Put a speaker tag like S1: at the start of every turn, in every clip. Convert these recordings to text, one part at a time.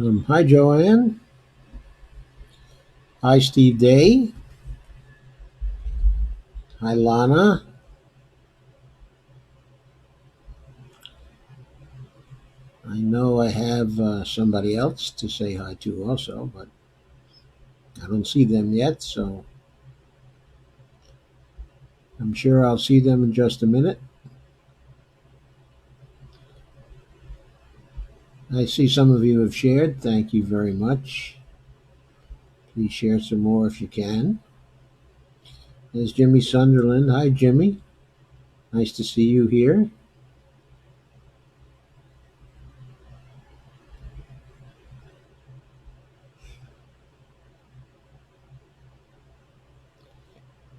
S1: Hi, Joanne. Hi, Steve Day. Hi, Lana. I know I have somebody else to say hi to also, but I don't see them yet, so I'm sure I'll see them in just a minute. I see some of you have shared. Thank you very much. Please share some more if you can. There's Jimmy Sunderland. Hi, Jimmy. Nice to see you here.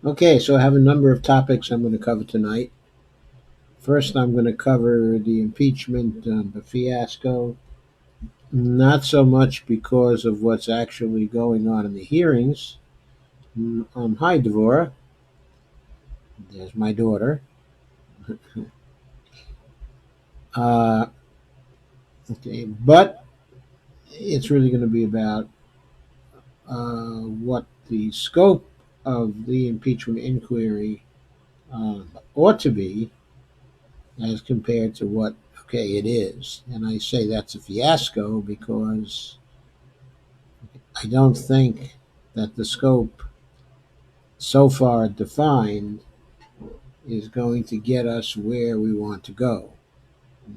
S1: Okay, so I have a number of topics I'm going to cover tonight. First, I'm going to cover the impeachment, the fiasco. Not so much because of what's actually going on in the hearings. Hi, Devora. There's my daughter. Uh, okay, but it's really going to be about what the scope of the impeachment inquiry ought to be as compared to what, okay, it is. And I say that's a fiasco because I don't think that the scope so far defined is going to get us where we want to go,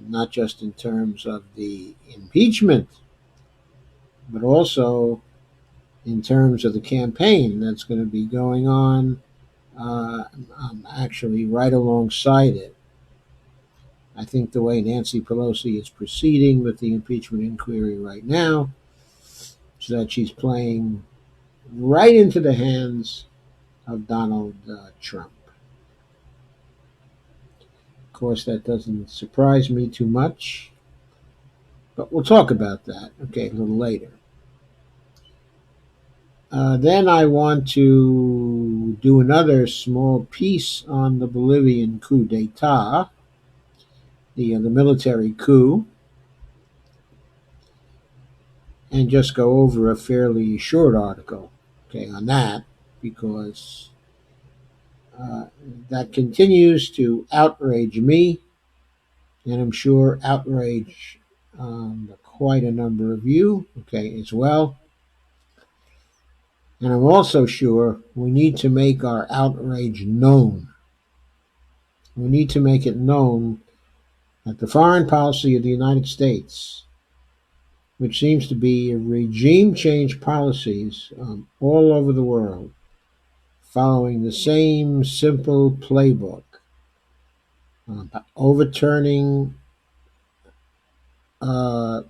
S1: not just in terms of the impeachment, but also in terms of the campaign that's going to be going on actually right alongside it. I think the way Nancy Pelosi is proceeding with the impeachment inquiry right now is that she's playing right into the hands of Donald Trump. Of course, that doesn't surprise me too much, but we'll talk about that, okay, a little later. Then I want to do another small piece on the Bolivian coup d'etat, the military coup, and just go over a fairly short article, okay, on that, because uh, that continues to outrage me, and I'm sure outrage quite a number of you, okay, as well. And I'm also sure we need to make our outrage known. We need to make it known that the foreign policy of the United States, which seems to be regime change policies all over the world, following the same simple playbook, overturning uh,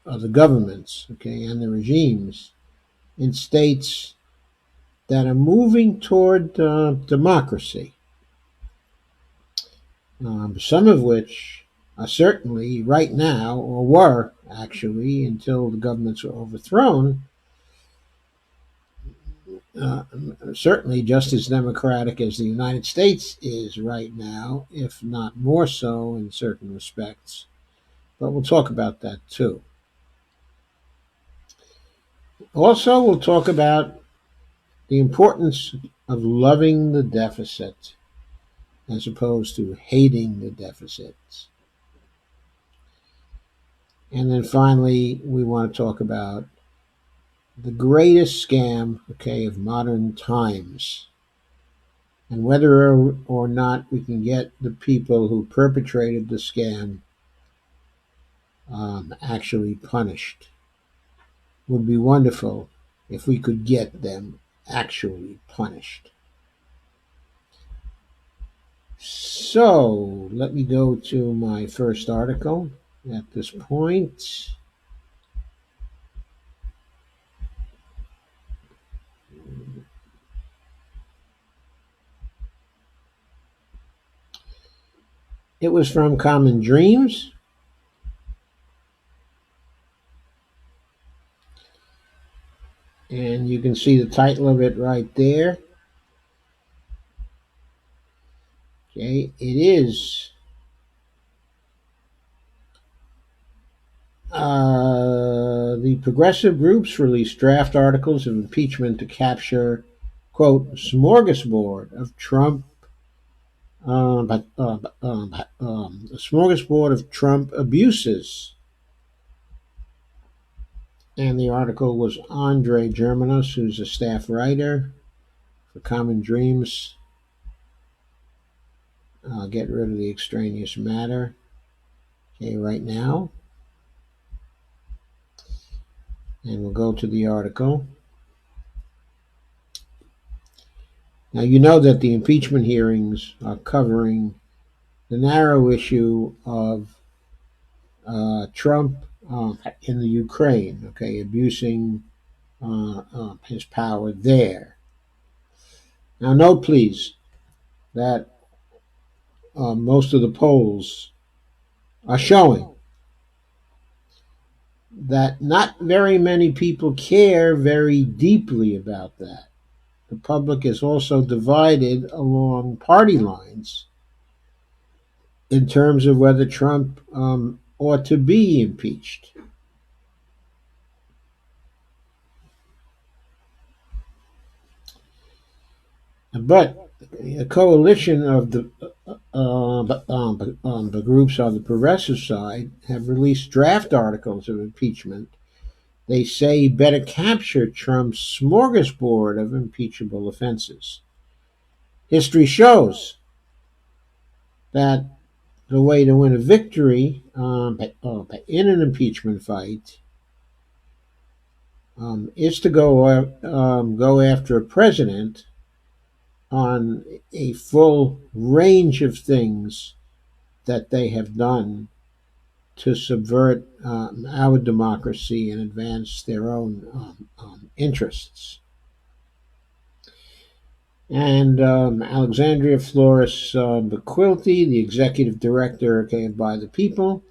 S1: of the governments, okay, and the regimes in states that are moving toward democracy, some of which are certainly right now, or were actually until the governments were overthrown, uh, certainly just as democratic as the United States is right now, if not more so in certain respects. But we'll talk about that too. Also, we'll talk about the importance of loving the deficit as opposed to hating the deficits. And then finally, we want to talk about the greatest scam, okay, of modern times, and whether or not we can get the people who perpetrated the scam actually punished. Would be wonderful if we could get them actually punished. So let me go to my first article at this point. It was from Common Dreams, and you can see the title of it right there. Okay, it is The progressive groups released draft articles of impeachment to capture, quote, smorgasbord of Trump, a smorgasbord of Trump abuses. And the article was Andre Germanos, who's a staff writer for Common Dreams. Get rid of the extraneous matter. Okay, right now. And we'll go to the article. Now, you know that the impeachment hearings are covering the narrow issue of Trump in the Ukraine, okay, abusing his power there. Now, note, please, that most of the polls are showing that not very many people care very deeply about that. The public is also divided along party lines in terms of whether Trump ought to be impeached. But a coalition of the groups on the progressive side have released draft articles of impeachment. They say better capture Trump's smorgasbord of impeachable offenses. History shows that the way to win a victory in an impeachment fight is to go after a president on a full range of things that they have done to subvert our democracy and advance their own interests. And Alexandria Flores Bequilty, the executive director of By the People,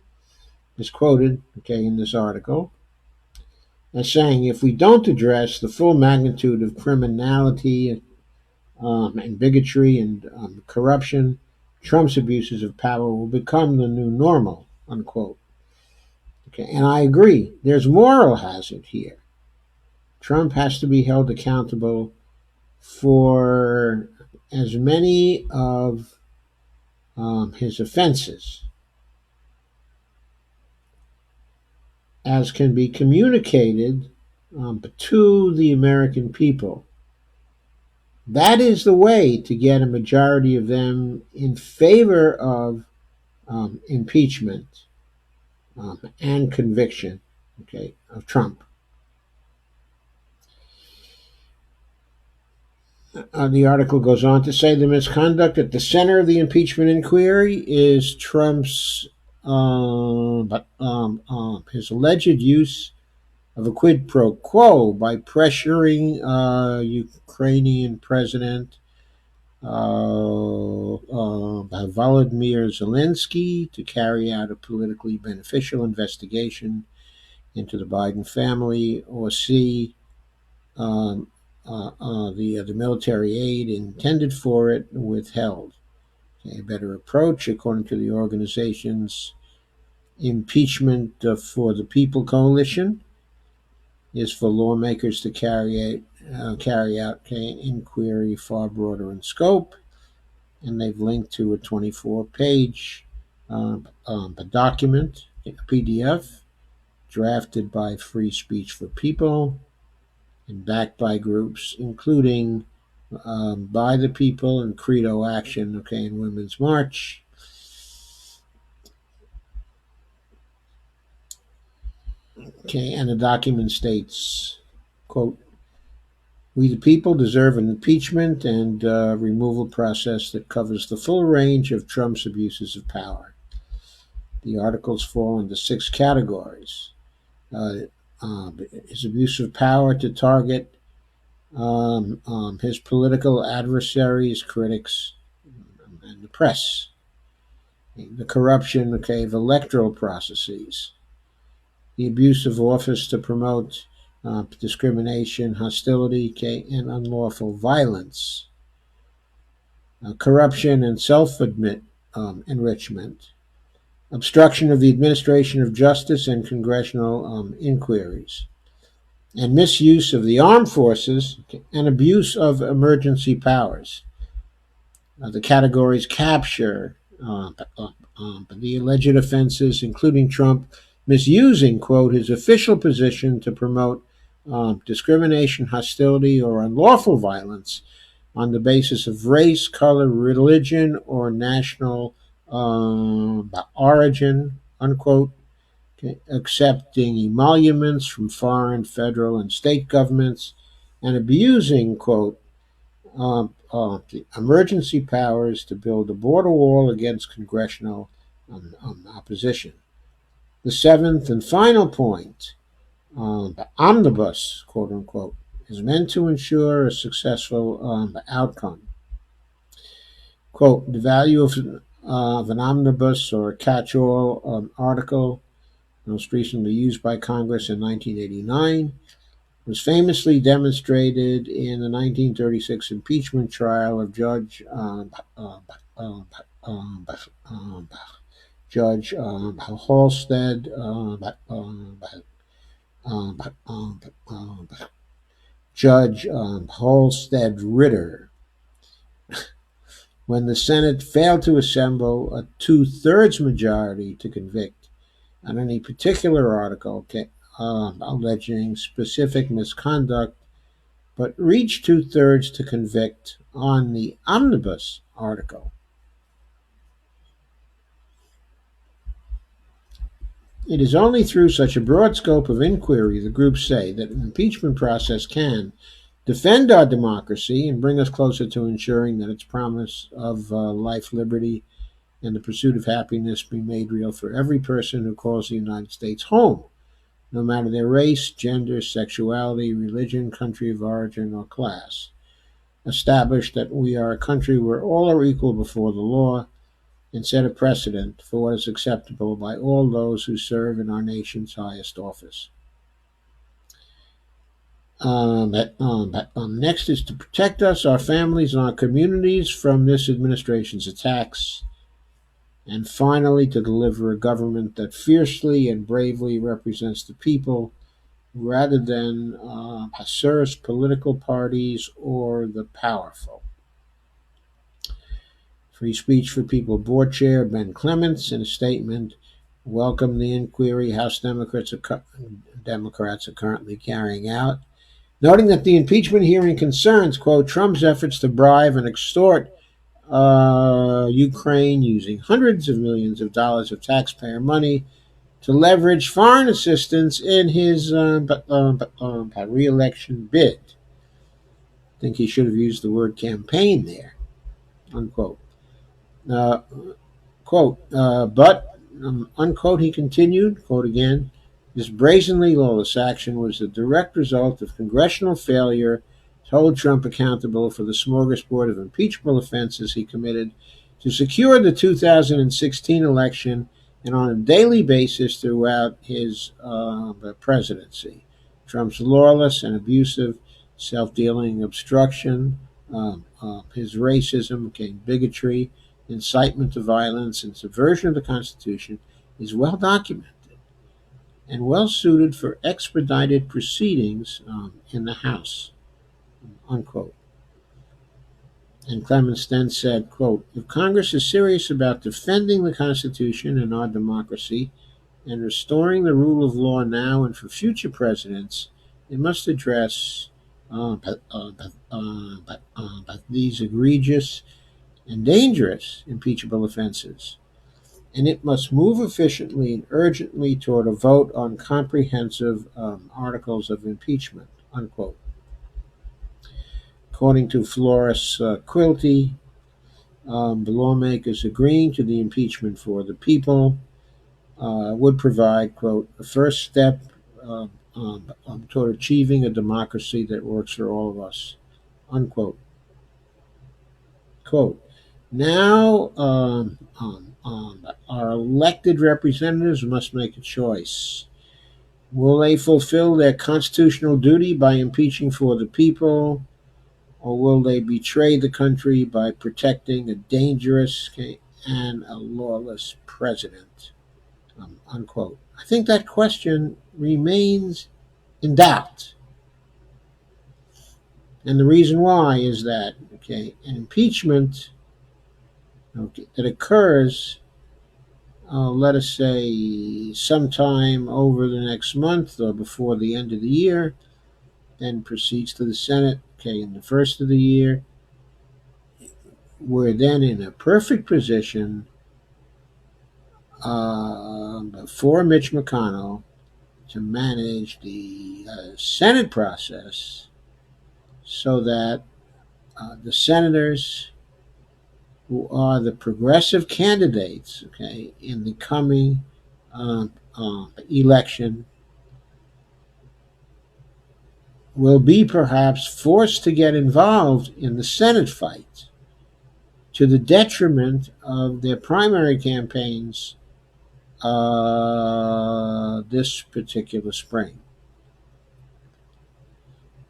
S1: is quoted in this article as saying, if we don't address the full magnitude of criminality and bigotry and corruption, Trump's abuses of power will become the new normal, unquote. Okay, and I agree. There's moral hazard here. Trump has to be held accountable for as many of his offenses as can be communicated to the American people. That is the way to get a majority of them in favor of impeachment and conviction, of Trump. The article goes on to say the misconduct at the center of the impeachment inquiry is Trump's his alleged use of a quid pro quo by pressuring Ukrainian President Volodymyr Zelensky to carry out a politically beneficial investigation into the Biden family, or C, the military aid intended for it withheld. A better approach, according to the organization's Impeachment for the People coalition, is for lawmakers to carry out an inquiry far broader in scope, and they've linked to a 24-page document, a PDF, drafted by Free Speech for People and backed by groups including By the People and Credo Action, and Women's March. And the document states, quote, we the people deserve an impeachment and removal process that covers the full range of Trump's abuses of power. The articles fall into 6 categories. His abuse of power to target his political adversaries, critics, and the press. The corruption, of electoral processes. The abuse of office to promote discrimination, hostility, and unlawful violence. Corruption and self-enrichment. obstruction of the administration of justice and congressional inquiries, and misuse of the armed forces and abuse of emergency powers. The categories capture the alleged offenses, including Trump misusing, quote, his official position to promote discrimination, hostility, or unlawful violence on the basis of race, color, religion, or national origin, unquote, okay, accepting emoluments from foreign, federal, and state governments, and abusing, quote, the emergency powers to build a border wall against congressional opposition. The seventh and final point, the omnibus, quote unquote, is meant to ensure a successful outcome. Quote, the value of an omnibus or a catch-all article, most recently used by Congress in 1989, was famously demonstrated in the 1936 impeachment trial of Judge Halstead Judge Halstead Ritter, when the Senate failed to assemble a two-thirds majority to convict on any particular article alleging specific misconduct, but reached two-thirds to convict on the omnibus article. It is only through such a broad scope of inquiry, the groups say, that an impeachment process can defend our democracy and bring us closer to ensuring that its promise of life, liberty, and the pursuit of happiness be made real for every person who calls the United States home, no matter their race, gender, sexuality, religion, country of origin, or class. Establish that we are a country where all are equal before the law, and set a precedent for what is acceptable by all those who serve in our nation's highest office. Next is to protect us, our families, and our communities from this administration's attacks. And finally, to deliver a government that fiercely and bravely represents the people rather than serves political parties or the powerful. Free Speech for People Board Chair Ben Clements, in a statement, welcomed the inquiry House Democrats are currently carrying out, noting that the impeachment hearing concerns, quote, Trump's efforts to bribe and extort Ukraine using hundreds of millions of dollars of taxpayer money to leverage foreign assistance in his re-election bid. I think he should have used the word campaign there, unquote. Uh, Quote, unquote, he continued, quote again, this brazenly lawless action was the direct result of congressional failure to hold Trump accountable for the smorgasbord of impeachable offenses he committed to secure the 2016 election and on a daily basis throughout his presidency. Trump's lawless and abusive self-dealing obstruction, his racism, bigotry, incitement to violence, and subversion of the Constitution is well documented and well suited for expedited proceedings in the House, unquote. And Clements then said, quote, if Congress is serious about defending the Constitution and our democracy and restoring the rule of law now and for future presidents, it must address these egregious and dangerous impeachable offenses, and it must move efficiently and urgently toward a vote on comprehensive articles of impeachment, unquote. According to Flores Quilty, the lawmakers agreeing to the impeachment for the people would provide, quote, a first step toward achieving a democracy that works for all of us, unquote. Quote, now our elected representatives must make a choice. Will they fulfill their constitutional duty by impeaching for the people, or will they betray the country by protecting a dangerous and a lawless president? unquote. I think that question remains in doubt. And the reason why is that, okay, an impeachment, okay, that occurs, let us say, sometime over the next month or before the end of the year, then proceeds to the Senate, okay, in the first of the year, we're then in a perfect position for Mitch McConnell to manage the Senate process so that the senators who are the progressive candidates, okay, in the coming election will be perhaps forced to get involved in the Senate fight to the detriment of their primary campaigns this particular spring.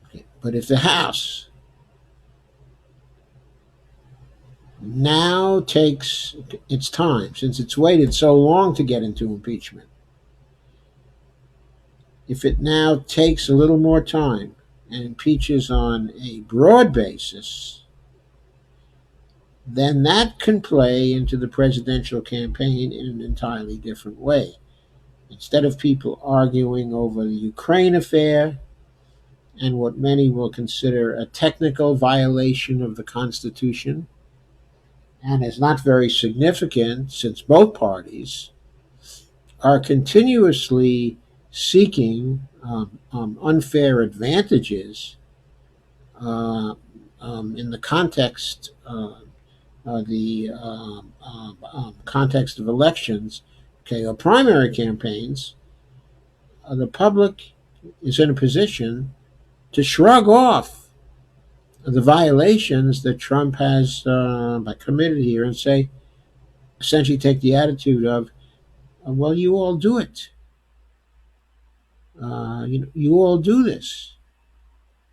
S1: Okay. But if the House now takes its time, since it's waited so long to get into impeachment, if it now takes a little more time and impeaches on a broad basis, then that can play into the presidential campaign in an entirely different way. Instead of people arguing over the Ukraine affair and what many will consider a technical violation of the Constitution, and is not very significant since both parties are continuously seeking unfair advantages in the context of elections, okay, or primary campaigns. The public is in a position to shrug off the violations that Trump has committed here and say, essentially take the attitude of, well, you all do it. You all do this.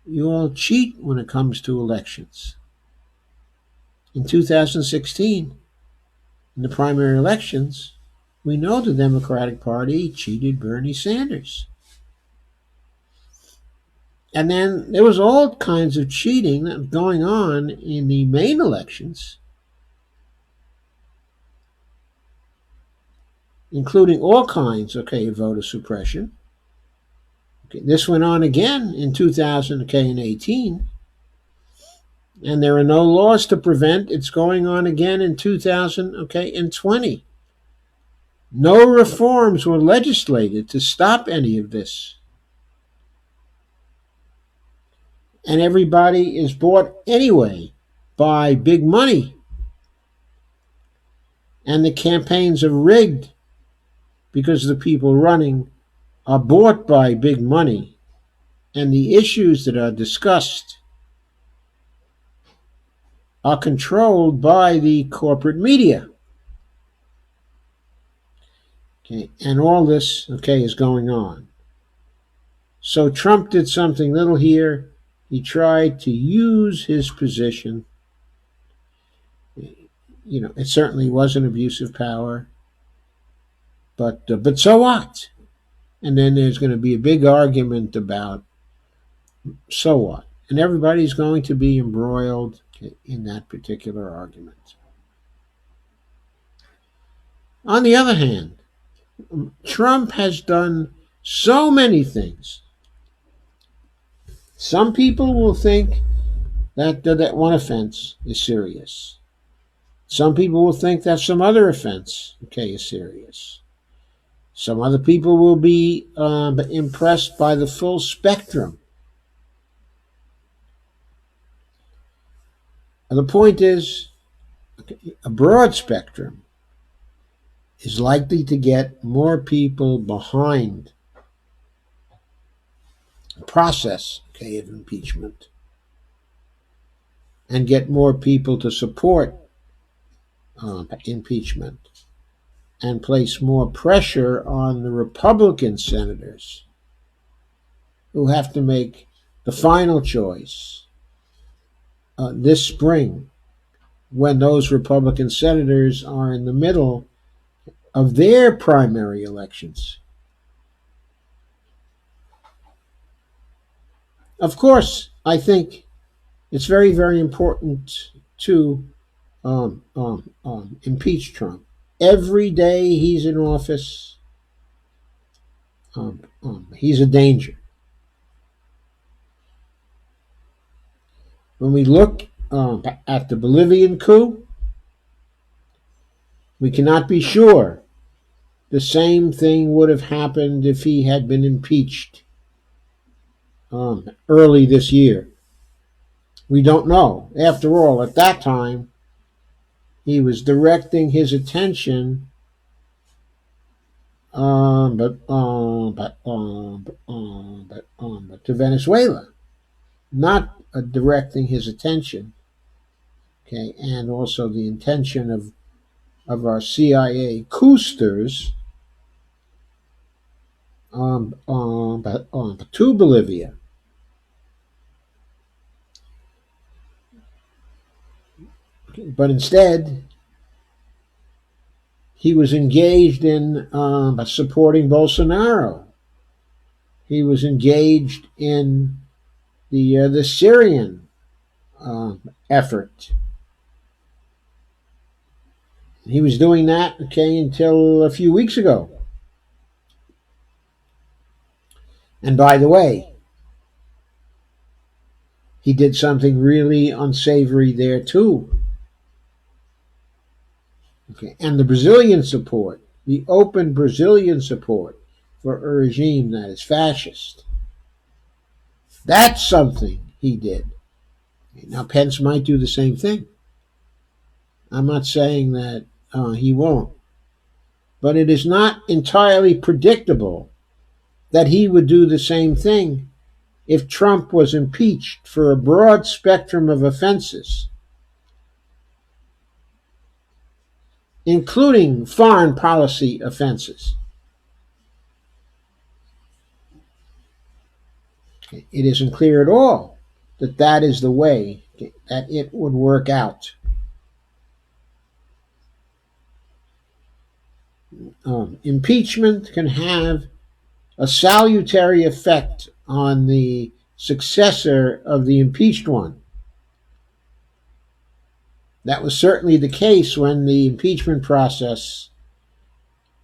S1: You all cheat when it comes to elections. In 2016, in the primary elections, we know the Democratic Party cheated Bernie Sanders. And then there was all kinds of cheating that was going on in the main elections, including all kinds, okay, of voter suppression. Okay, this went on again in 2018, and there are no laws to prevent it's going on again in 2020. No reforms were legislated to stop any of this. And everybody is bought anyway by big money. And the campaigns are rigged because the people running are bought by big money. And the issues that are discussed are controlled by the corporate media. Okay, and all this, okay, is going on. So Trump did something little here. He tried to use his position. It certainly was an abuse of power. But so what? And then there's going to be a big argument about so what? And everybody's going to be embroiled in that particular argument. On the other hand, Trump has done so many things. Some people will think that one offense is serious. Some people will think that some other offense, okay, is serious. Some other people will be impressed by the full spectrum. And the point is, a broad spectrum is likely to get more people behind the process, okay, of impeachment, and get more people to support impeachment, and place more pressure on the Republican senators who have to make the final choice this spring, when those Republican senators are in the middle of their primary elections. Of course, I think it's very, very important to impeach Trump. Every day he's in office, he's a danger. When we look at the Bolivian coup, we cannot be sure the same thing would have happened if he had been impeached early this year. We don't know. After all, at that time, he was directing his attention but to Venezuela, not directing his attention, okay, and also the intention of our CIA coosters to Bolivia. But instead, he was engaged in supporting Bolsonaro. He was engaged in the Syrian effort. He was doing that, okay, until a few weeks ago. And by the way, he did something really unsavory there too. Okay, and the Brazilian support, the open Brazilian support for a regime that is fascist. That's something he did. Now, Pence might do the same thing. I'm not saying that he won't. But it is not entirely predictable that he would do the same thing if Trump was impeached for a broad spectrum of offenses, including foreign policy offenses. It isn't clear at all that that is the way that it would work out. Impeachment can have a salutary effect on the successor of the impeached one. That was certainly the case when the impeachment process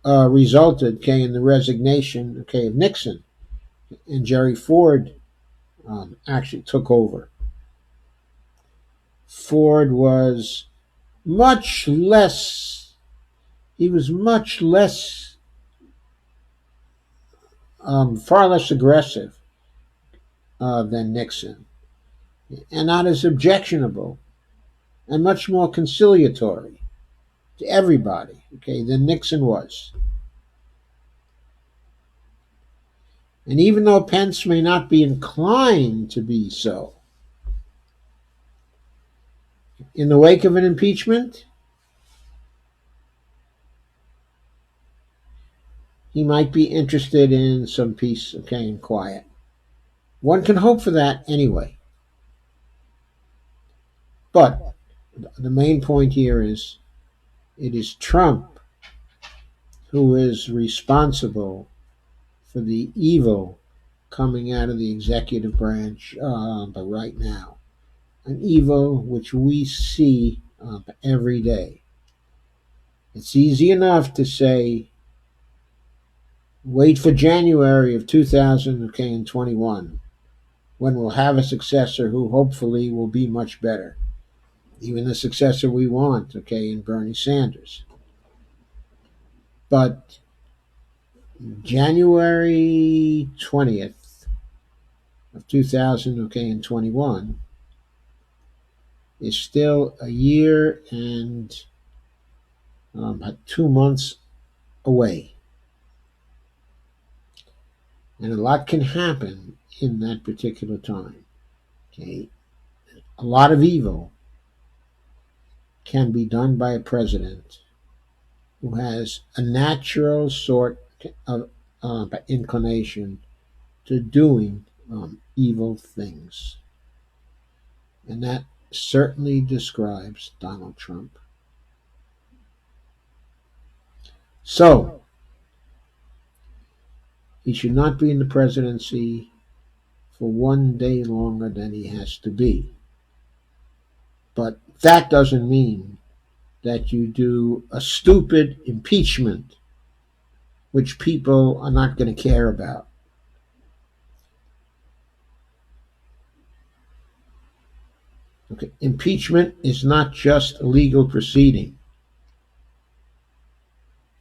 S1: resulted, okay, in the resignation, okay, of Nixon, and Jerry Ford actually took over. Ford was much less. He was much less, far less aggressive than Nixon, and not as objectionable, and much more conciliatory to everybody, okay, than Nixon was. And even though Pence may not be inclined to be so, in the wake of an impeachment, he might be interested in some peace, okay, and quiet. One can hope for that anyway. But the main point here is it is Trump who is responsible for the evil coming out of the executive branch right now. An evil which we see every day. It's easy enough to say, wait for January of 2021, when we'll have a successor who hopefully will be much better. Even the successor we want, okay, in Bernie Sanders. But January 20th of 2021 is still a year and about 2 months away. And a lot can happen in that particular time. Okay, a lot of evil can be done by a president who has a natural sort of inclination to doing evil things. And that certainly describes Donald Trump. So, he should not be in the presidency for one day longer than he has to be. But that doesn't mean that you do a stupid impeachment, which people are not going to care about. Okay. Impeachment is not just a legal proceeding.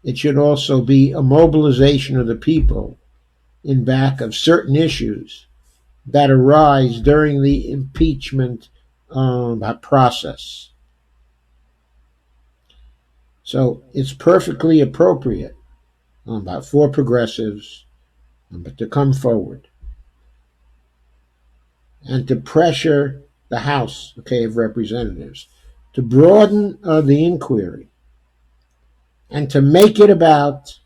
S1: It should also be a mobilization of the people in back of certain issues that arise during the impeachment process. So it's perfectly appropriate for progressives to come forward and to pressure the House, of Representatives, to broaden the inquiry and to make it about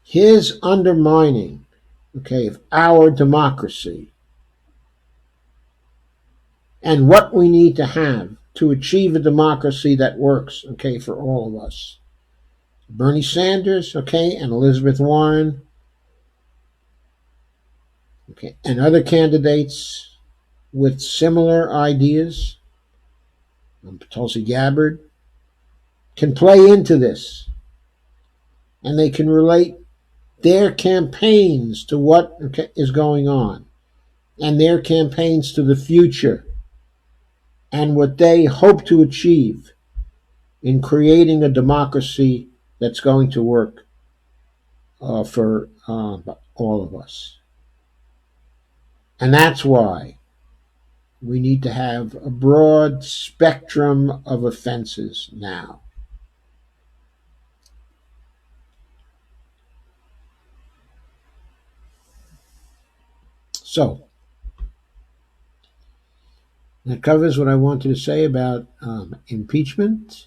S1: his undermining, of our democracy and what we need to have to achieve a democracy that works, for all of us. Bernie Sanders, and Elizabeth Warren, and other candidates with similar ideas, Tulsi Gabbard, can play into this, and they can relate their campaigns to what is going on, and their campaigns to the future, and what they hope to achieve in creating a democracy that's going to work for all of us. And that's why we need to have a broad spectrum of offenses now. So, that covers what I wanted to say about impeachment.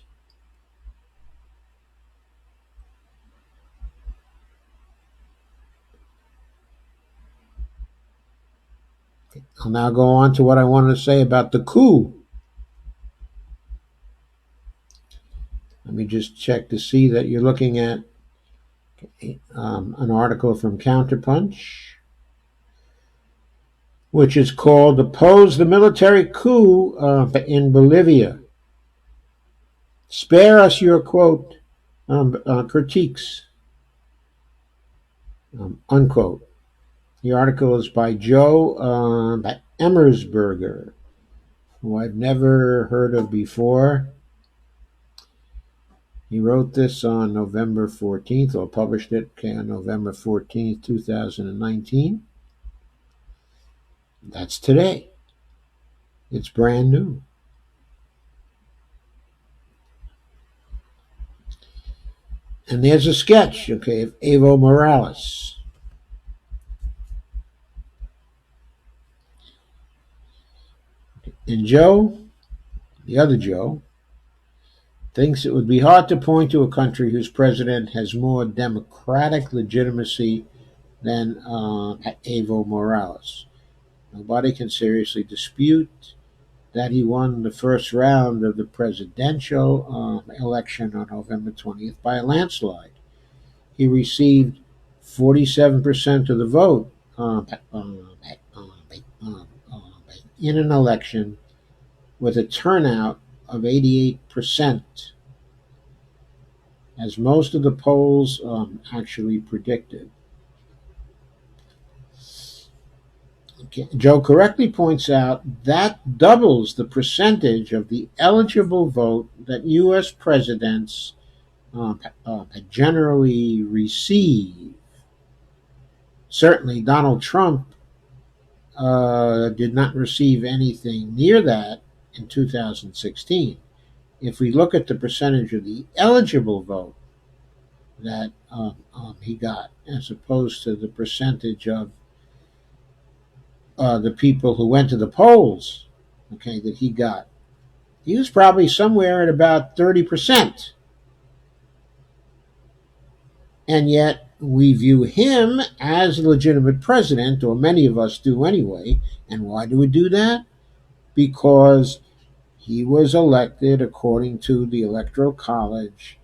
S1: I'll now go on to what I wanted to say about the coup. Let me just check to see that you're looking at an article from Counterpunch, which is called "Oppose the Military Coup in Bolivia. Spare us your," quote, "critiques," unquote. The article is by Joe Emersberger, who I've never heard of before. He wrote this on November 14th, or published it on November 14th, 2019. That's today. It's brand new. And there's a sketch, of Evo Morales. And Joe, the other Joe, thinks it would be hard to point to a country whose president has more democratic legitimacy than Evo Morales. Nobody can seriously dispute that he won the first round of the presidential election on November 20th by a landslide. He received 47% of the vote in an election with a turnout of 88%, as most of the polls actually predicted. Joe correctly points out that doubles the percentage of the eligible vote that U.S. presidents generally receive. Certainly, Donald Trump did not receive anything near that in 2016. If we look at the percentage of the eligible vote that he got, as opposed to the percentage of the people who went to the polls, that he got, he was probably somewhere at about 30%. And yet we view him as a legitimate president, or many of us do anyway. And why do we do that? Because he was elected according to the Electoral College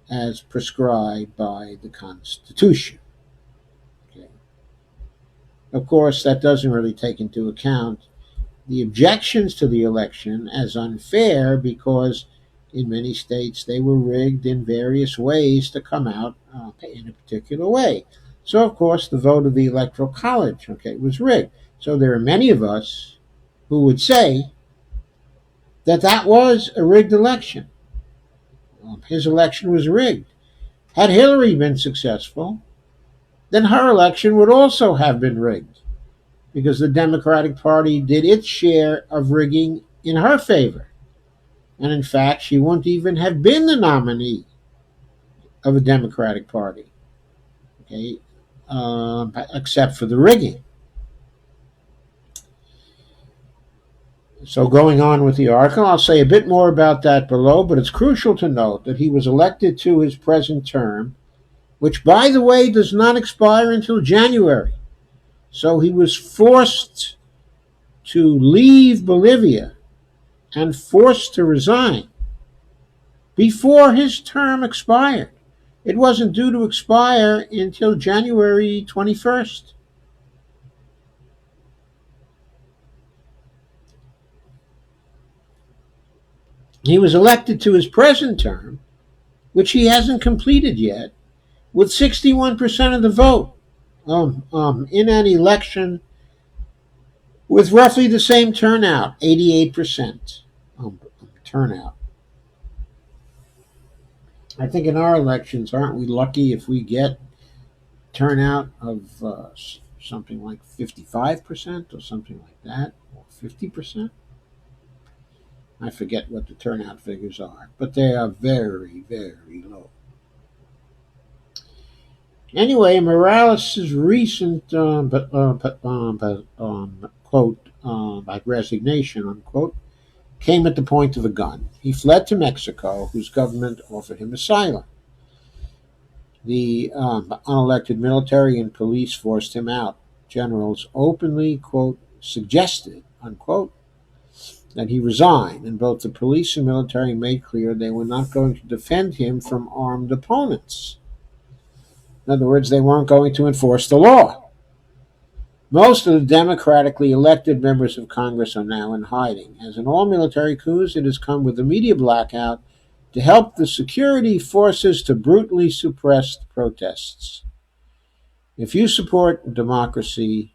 S1: as prescribed by the Constitution. Okay. Of course, that doesn't really take into account the objections to the election as unfair because in many states they were rigged in various ways to come out in a particular way. So, of course, the vote of the Electoral College, was rigged. So there are many of us who would say that that was a rigged election. His election was rigged. Had Hillary been successful, then her election would also have been rigged because the Democratic Party did its share of rigging in her favor. And in fact, she wouldn't even have been the nominee of a Democratic Party, okay, except for the rigging. So going on with the article, I'll say a bit more about that below, but it's crucial to note that he was elected to his present term, which, by the way, does not expire until January. So he was forced to leave Bolivia and forced to resign before his term expired. It wasn't due to expire until January 21st. He was elected to his present term, which he hasn't completed yet, with 61% of the vote in an election with roughly the same turnout, 88% turnout. I think in our elections, aren't we lucky if we get turnout of something like 55% or something like that, or 50%? I forget what the turnout figures are, but they are very, very low. Anyway, Morales' recent quote, by resignation, unquote, came at the point of a gun. He fled to Mexico, whose government offered him asylum. The unelected military and police forced him out. Generals openly, quote, suggested, unquote, that he resign, and both the police and military made clear they were not going to defend him from armed opponents. In other words, they weren't going to enforce the law. Most of the democratically elected members of Congress are now in hiding. As in all military coups, it has come with a media blackout to help the security forces to brutally suppress the protests. If you support democracy,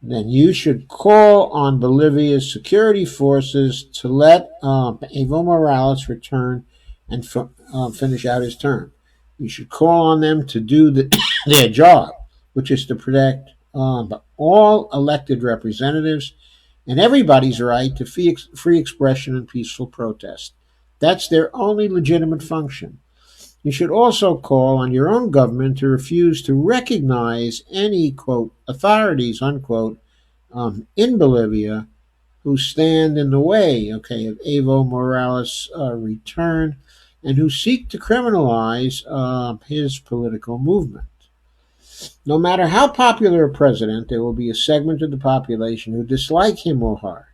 S1: then you should call on Bolivia's security forces to let Evo Morales return and finish out his term. You should call on them to do their job, which is to protect all elected representatives and everybody's right to free expression and peaceful protest. That's their only legitimate function. You should also call on your own government to refuse to recognize any, quote, authorities, unquote, in Bolivia who stand in the way, of Evo Morales' return and who seek to criminalize his political movement. No matter how popular a president, there will be a segment of the population who dislike him or her,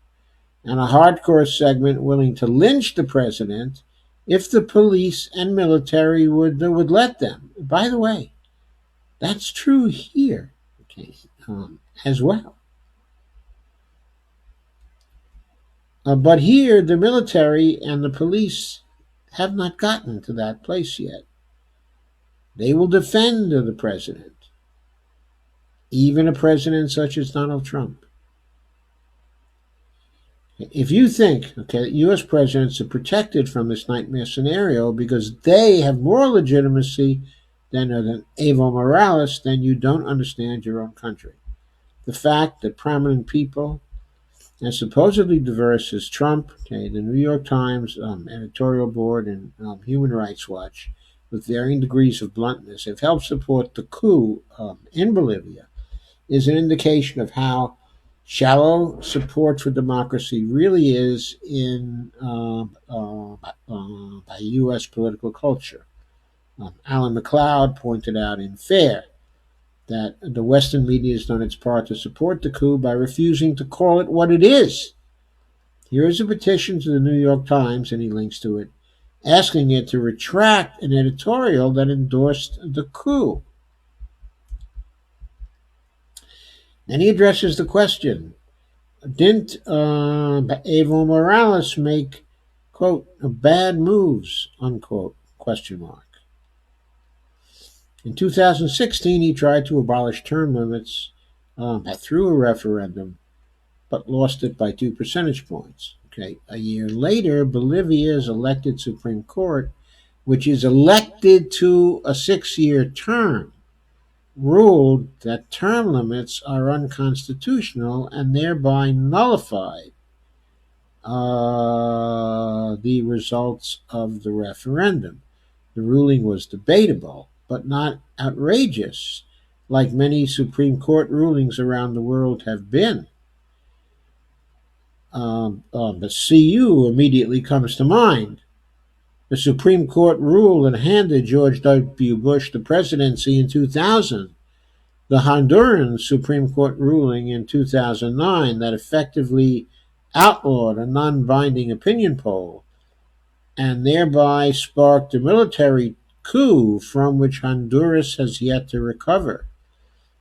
S1: and a hardcore segment willing to lynch the president if the police and military would let them. By the way, that's true here, as well. But here, the military and the police have not gotten to that place yet. They will defend the president, even a president such as Donald Trump. If you think, that U.S. presidents are protected from this nightmare scenario because they have more legitimacy than Evo Morales, then you don't understand your own country. The fact that prominent people, as supposedly diverse as Trump, the New York Times editorial board, and Human Rights Watch, with varying degrees of bluntness, have helped support the coup in Bolivia, is an indication of how shallow support for democracy really is in by U.S. political culture. Alan McLeod pointed out in Fair that the Western media has done its part to support the coup by refusing to call it what it is. Here is a petition to the New York Times, and he links to it. asking it to retract an editorial that endorsed the coup. And he addresses the question, didn't Evo Morales make, quote, bad moves, unquote, question mark. In 2016, he tried to abolish term limits through a referendum, but lost it by 2 percentage points. Okay, a year later, Bolivia's elected Supreme Court, which is elected to a 6-year term, ruled that term limits are unconstitutional and thereby nullified the results of the referendum. The ruling was debatable, but not outrageous, like many Supreme Court rulings around the world have been. The CU immediately comes to mind. The Supreme Court ruled and handed George W. Bush the presidency in 2000. The Honduran Supreme Court ruling in 2009 that effectively outlawed a non-binding opinion poll and thereby sparked a military coup from which Honduras has yet to recover.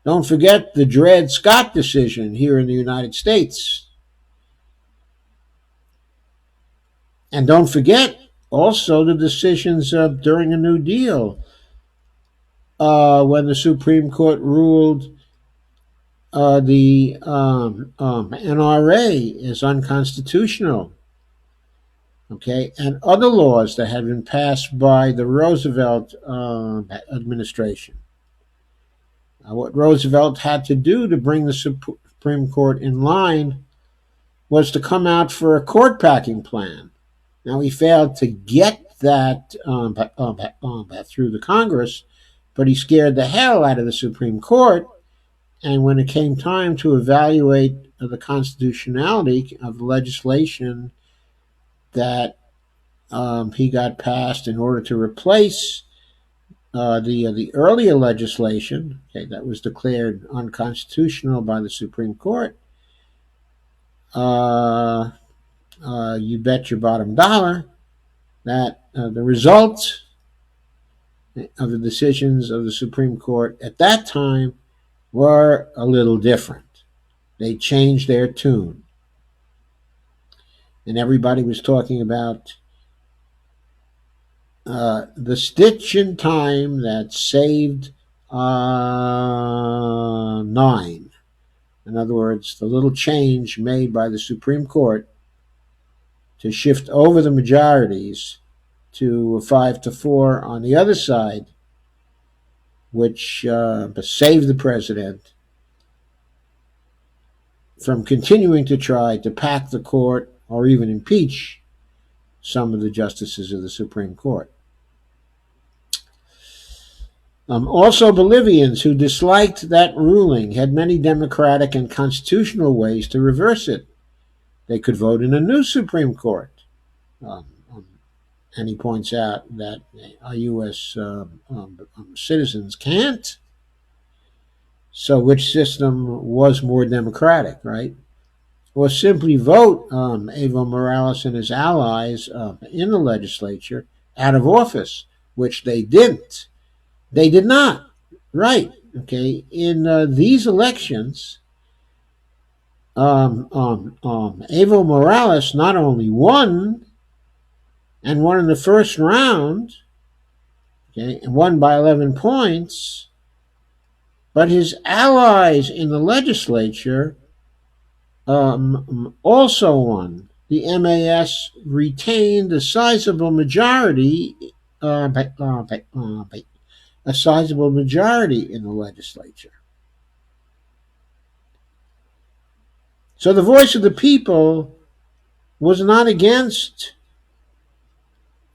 S1: Don't forget the Dred Scott decision here in the United States. And don't forget also the decisions during the New Deal when the Supreme Court ruled the NRA is unconstitutional. Okay, and other laws that had been passed by the Roosevelt administration. What Roosevelt had to do to bring the Supreme Court in line was to come out for a court packing plan. Now, he failed to get that through the Congress, but he scared the hell out of the Supreme Court. And when it came time to evaluate the constitutionality of the legislation that he got passed in order to replace the earlier legislation, okay, that was declared unconstitutional by the Supreme Court, you bet your bottom dollar that the results of the decisions of the Supreme Court at that time were a little different. They changed their tune. And everybody was talking about the stitch in time that saved 9. In other words, the little change made by the Supreme Court to shift over the majorities to 5-4 on the other side, which saved the president from continuing to try to pack the court or even impeach some of the justices of the Supreme Court. Also, Bolivians who disliked that ruling had many democratic and constitutional ways to reverse it. They could vote in a new Supreme Court. And he points out that our U.S. Citizens can't. So which system was more democratic, right? Or simply vote Evo Morales and his allies in the legislature out of office, which they didn't. They did not. Right. Okay. In these elections, Evo Morales not only won, and won in the first round, okay, and won by 11 points, but his allies in the legislature also won. The MAS retained a sizable majority, in the legislature. So the voice of the people was not against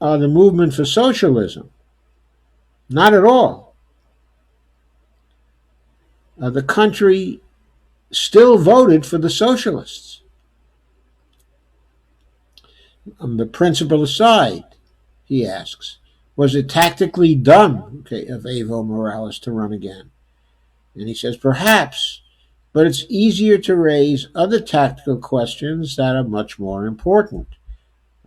S1: the movement for socialism. Not at all. The country still voted for the socialists. The principle aside, he asks, was it tactically dumb, okay, of Evo Morales to run again? And he says, perhaps, but it's easier to raise other tactical questions that are much more important.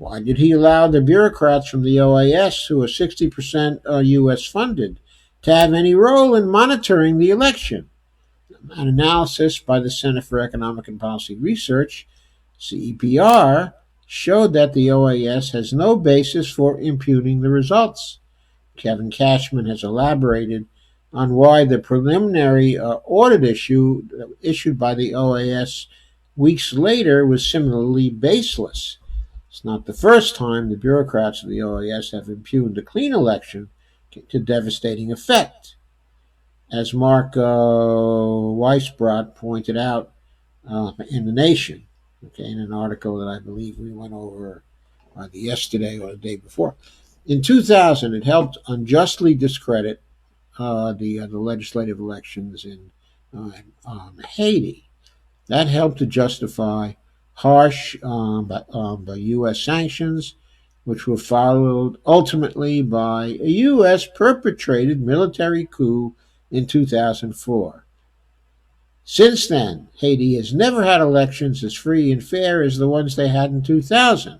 S1: Why did he allow the bureaucrats from the OAS, who are 60% U.S. funded, to have any role in monitoring the election? An analysis by the Center for Economic and Policy Research, CEPR, showed that the OAS has no basis for imputing the results. Kevin Cashman has elaborated on why the preliminary audit issued by the OAS weeks later was similarly baseless. It's not the first time the bureaucrats of the OAS have impugned a clean election to devastating effect. As Mark Weisbrot pointed out in The Nation, okay, in an article that I believe we went over yesterday or the day before. In 2000, it helped unjustly discredit the legislative elections in Haiti. That helped to justify harsh by U.S. sanctions, which were followed ultimately by a U.S. perpetrated military coup in 2004. Since then, Haiti has never had elections as free and fair as the ones they had in 2000.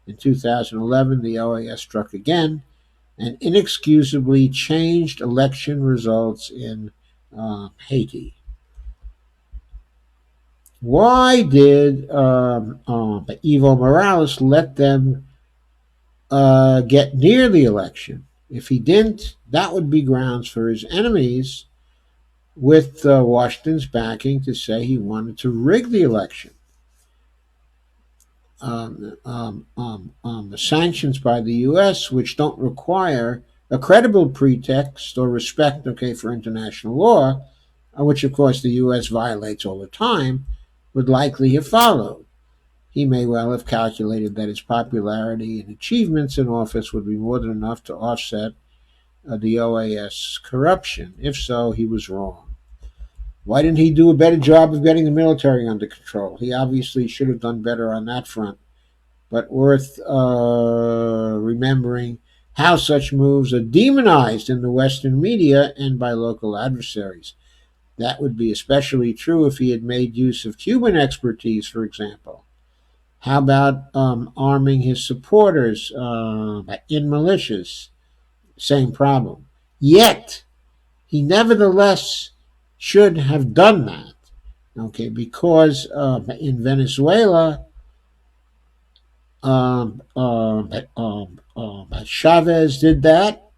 S1: In 2011, the OAS struck again and inexcusably changed election results in Haiti. Why did Evo Morales let them get near the election? If he didn't, that would be grounds for his enemies, with Washington's backing, to say he wanted to rig the election. The sanctions by the U.S., which don't require a credible pretext or respect, for international law, which of course the U.S. violates all the time, would likely have followed. He may well have calculated that his popularity and achievements in office would be more than enough to offset the OAS corruption. If so, he was wrong. Why didn't he do a better job of getting the military under control? He obviously should have done better on that front, but worth remembering how such moves are demonized in the Western media and by local adversaries. That would be especially true if he had made use of Cuban expertise, for example. How about arming his supporters in militias? Same problem. Yet, he nevertheless should have done that, because in Venezuela, Chavez did that,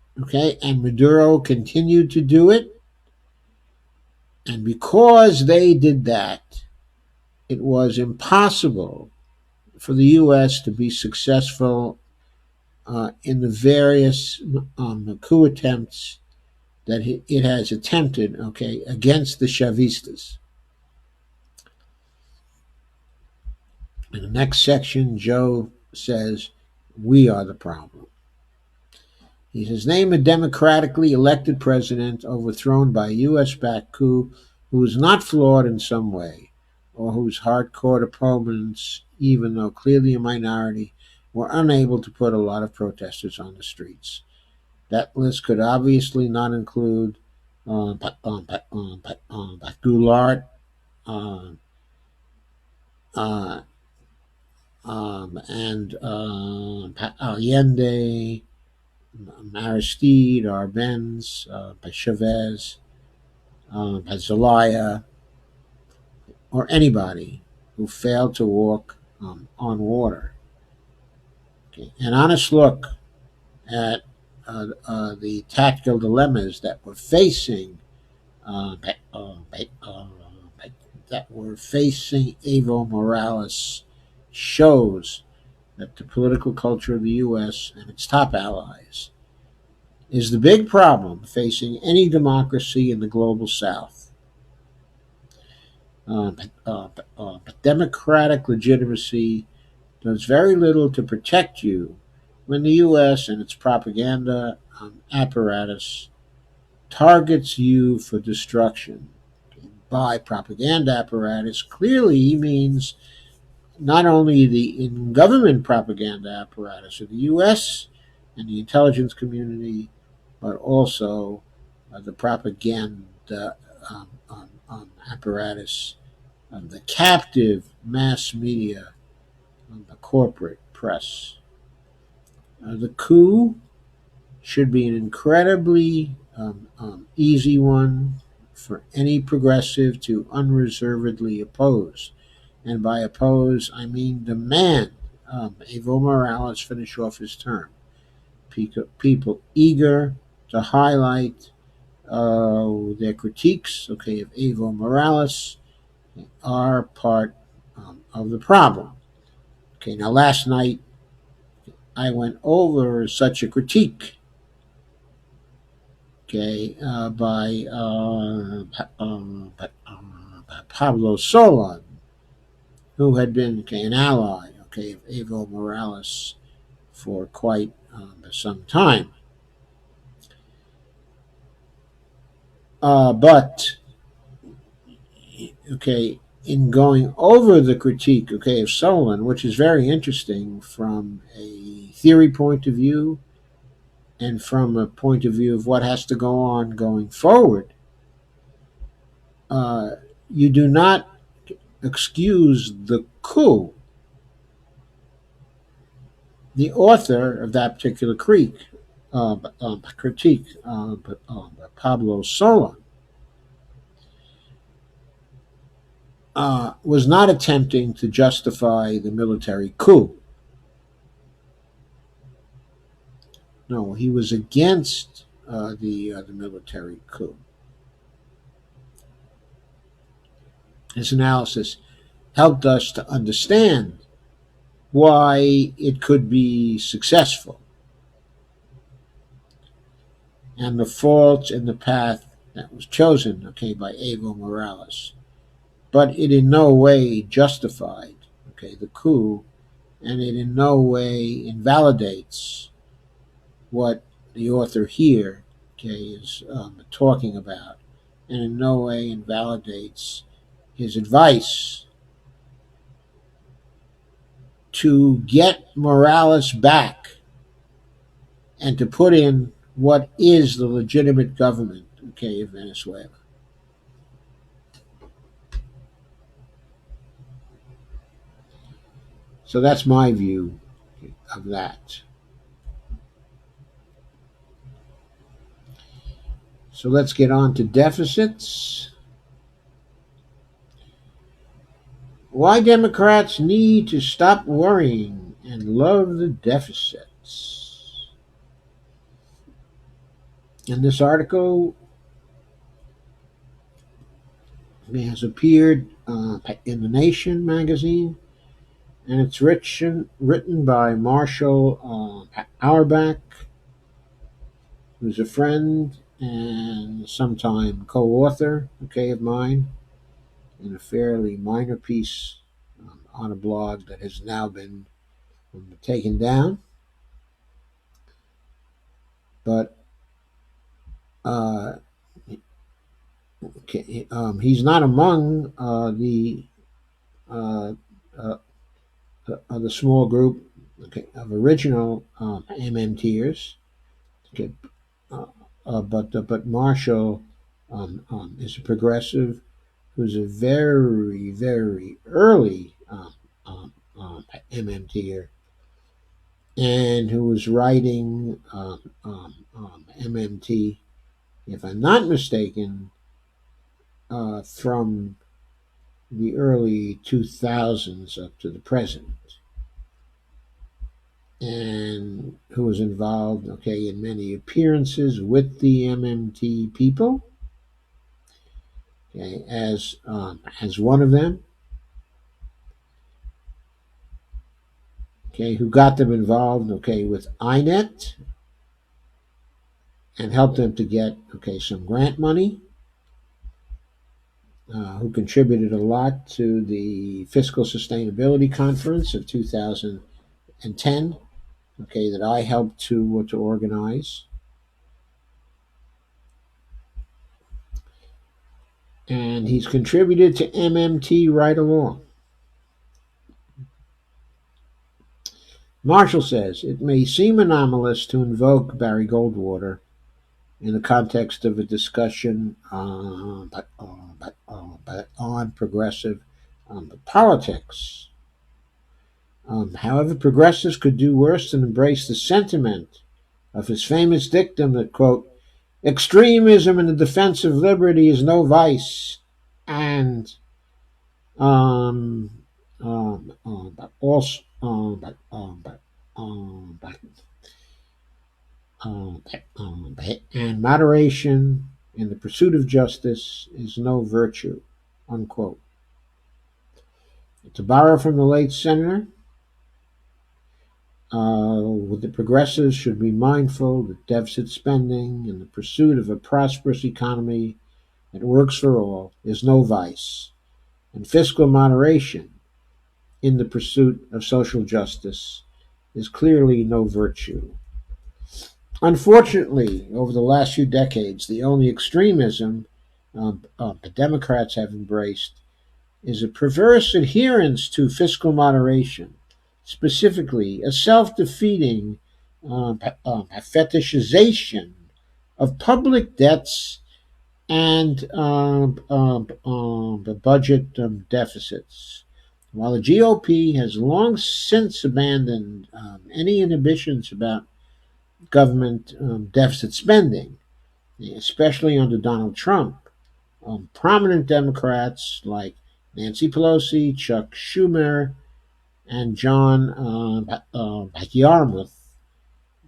S1: and Maduro continued to do it. And because they did that, it was impossible for the U.S. to be successful in the various coup attempts that it has attempted, against the Chavistas. In the next section, Joe says, we are the problem. He says, name a democratically elected president overthrown by a U.S.-backed coup who is not flawed in some way, or whose hardcore opponents, even though clearly a minority, were unable to put a lot of protesters on the streets. That list could obviously not include Goulart, and Allende, Aristide, Arbenz, Chavez, Zelaya, or anybody who failed to walk on water. An honest look at the tactical dilemmas that were facing Evo Morales shows that the political culture of the U.S. and its top allies is the big problem facing any democracy in the global South. Democratic legitimacy does very little to protect you when the U.S. and its propaganda apparatus targets you for destruction. By propaganda apparatus, clearly he means not only the in-government propaganda apparatus of the U.S. and the intelligence community, but also the propaganda apparatus of the captive mass media of the corporate press. The coup should be an incredibly easy one for any progressive to unreservedly oppose. And by oppose, I mean demand Evo Morales finish off his term. People eager to highlight their critiques, okay, of Evo Morales are part of the problem. Okay, now last night I went over such a critique, okay, by Pablo Solon, who had been, okay, an ally, okay, of Evo Morales for quite some time. But okay, in going over the critique, okay, of Solon, which is very interesting from a theory point of view and from a point of view of what has to go on going forward, uh, you do not excuse the coup. The author of that particular critique, Pablo Solon, was not attempting to justify the military coup. No, he was against the military coup. His analysis helped us to understand why it could be successful and the faults in the path that was chosen, okay, by Evo Morales. But it in no way justified, okay, the coup, and it in no way invalidates what the author here, okay, is talking about, and in no way invalidates his advice to get Morales back and to put in what is the legitimate government, okay, of Venezuela. So that's my view of that. So let's get on to deficits. Why Democrats need to stop worrying and love the deficits. And this article has appeared in the Nation magazine, and it's written by Marshall Auerbach, who's a friend and sometime co-author, okay, of mine, in a fairly minor piece on a blog that has now been taken down. But uh, okay, he's not among uh, uh, the small group, okay, of original MMTers. Okay, uh, but Marshall is a progressive who's a very early MMTer and who was writing MMT, if I'm not mistaken, from the early 2000s up to the present, and who was involved, okay, in many appearances with the MMT people, okay, as one of them, okay, who got them involved, okay, with INET and helped them to get, okay, some grant money, who contributed a lot to the Fiscal Sustainability Conference of 2010, okay, that I helped to organize. And he's contributed to MMT right along. Marshall says it may seem anomalous to invoke Barry Goldwater in the context of a discussion on progressive politics. However, progressives could do worse than embrace the sentiment of his famous dictum that, quote, extremism in the defense of liberty is no vice, and um, but also, but, and moderation in the pursuit of justice is no virtue, unquote. To borrow from the late senator, the progressives should be mindful that deficit spending and the pursuit of a prosperous economy that works for all is no vice, and fiscal moderation in the pursuit of social justice is clearly no virtue. Unfortunately, over the last few decades, the only extremism the Democrats have embraced is a perverse adherence to fiscal moderation, specifically a self defeating fetishization of public debts and the budget deficits. While the GOP has long since abandoned any inhibitions about government deficit spending, especially under Donald Trump, prominent Democrats like Nancy Pelosi, Chuck Schumer, and John Yarmuth,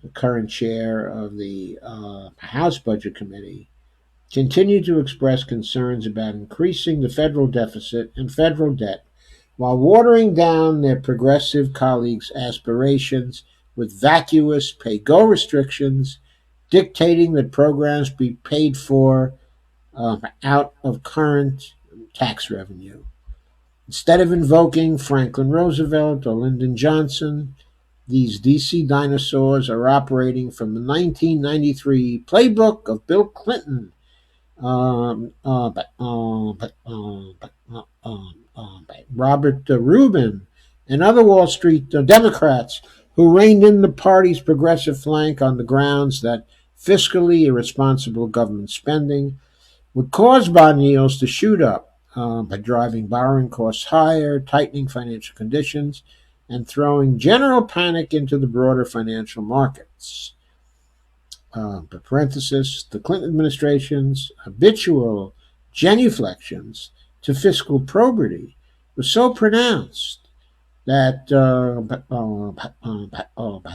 S1: the current chair of the House Budget Committee, continue to express concerns about increasing the federal deficit and federal debt while watering down their progressive colleagues' aspirations with vacuous pay go restrictions, dictating that programs be paid for out of current tax revenue. Instead of invoking Franklin Roosevelt or Lyndon Johnson, these DC dinosaurs are operating from the 1993 playbook of Bill Clinton, Robert Rubin, and other Wall Street Democrats who reined in the party's progressive flank on the grounds that fiscally irresponsible government spending would cause bond yields to shoot up by driving borrowing costs higher, tightening financial conditions, and throwing general panic into the broader financial markets. Parenthesis, the Clinton administration's habitual genuflections to fiscal probity was so pronounced that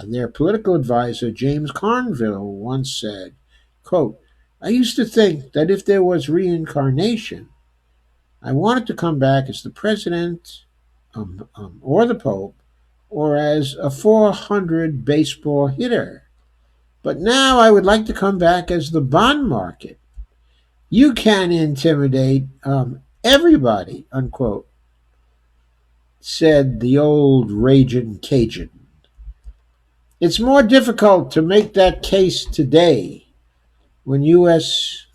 S1: their political advisor, James Carneville, once said, quote, I used to think that if there was reincarnation, I wanted to come back as the president or the pope or as a 400 baseball hitter. But now I would like to come back as the bond market. You can intimidate everybody, unquote, said the old raging Cajun. It's more difficult to make that case today when U.S.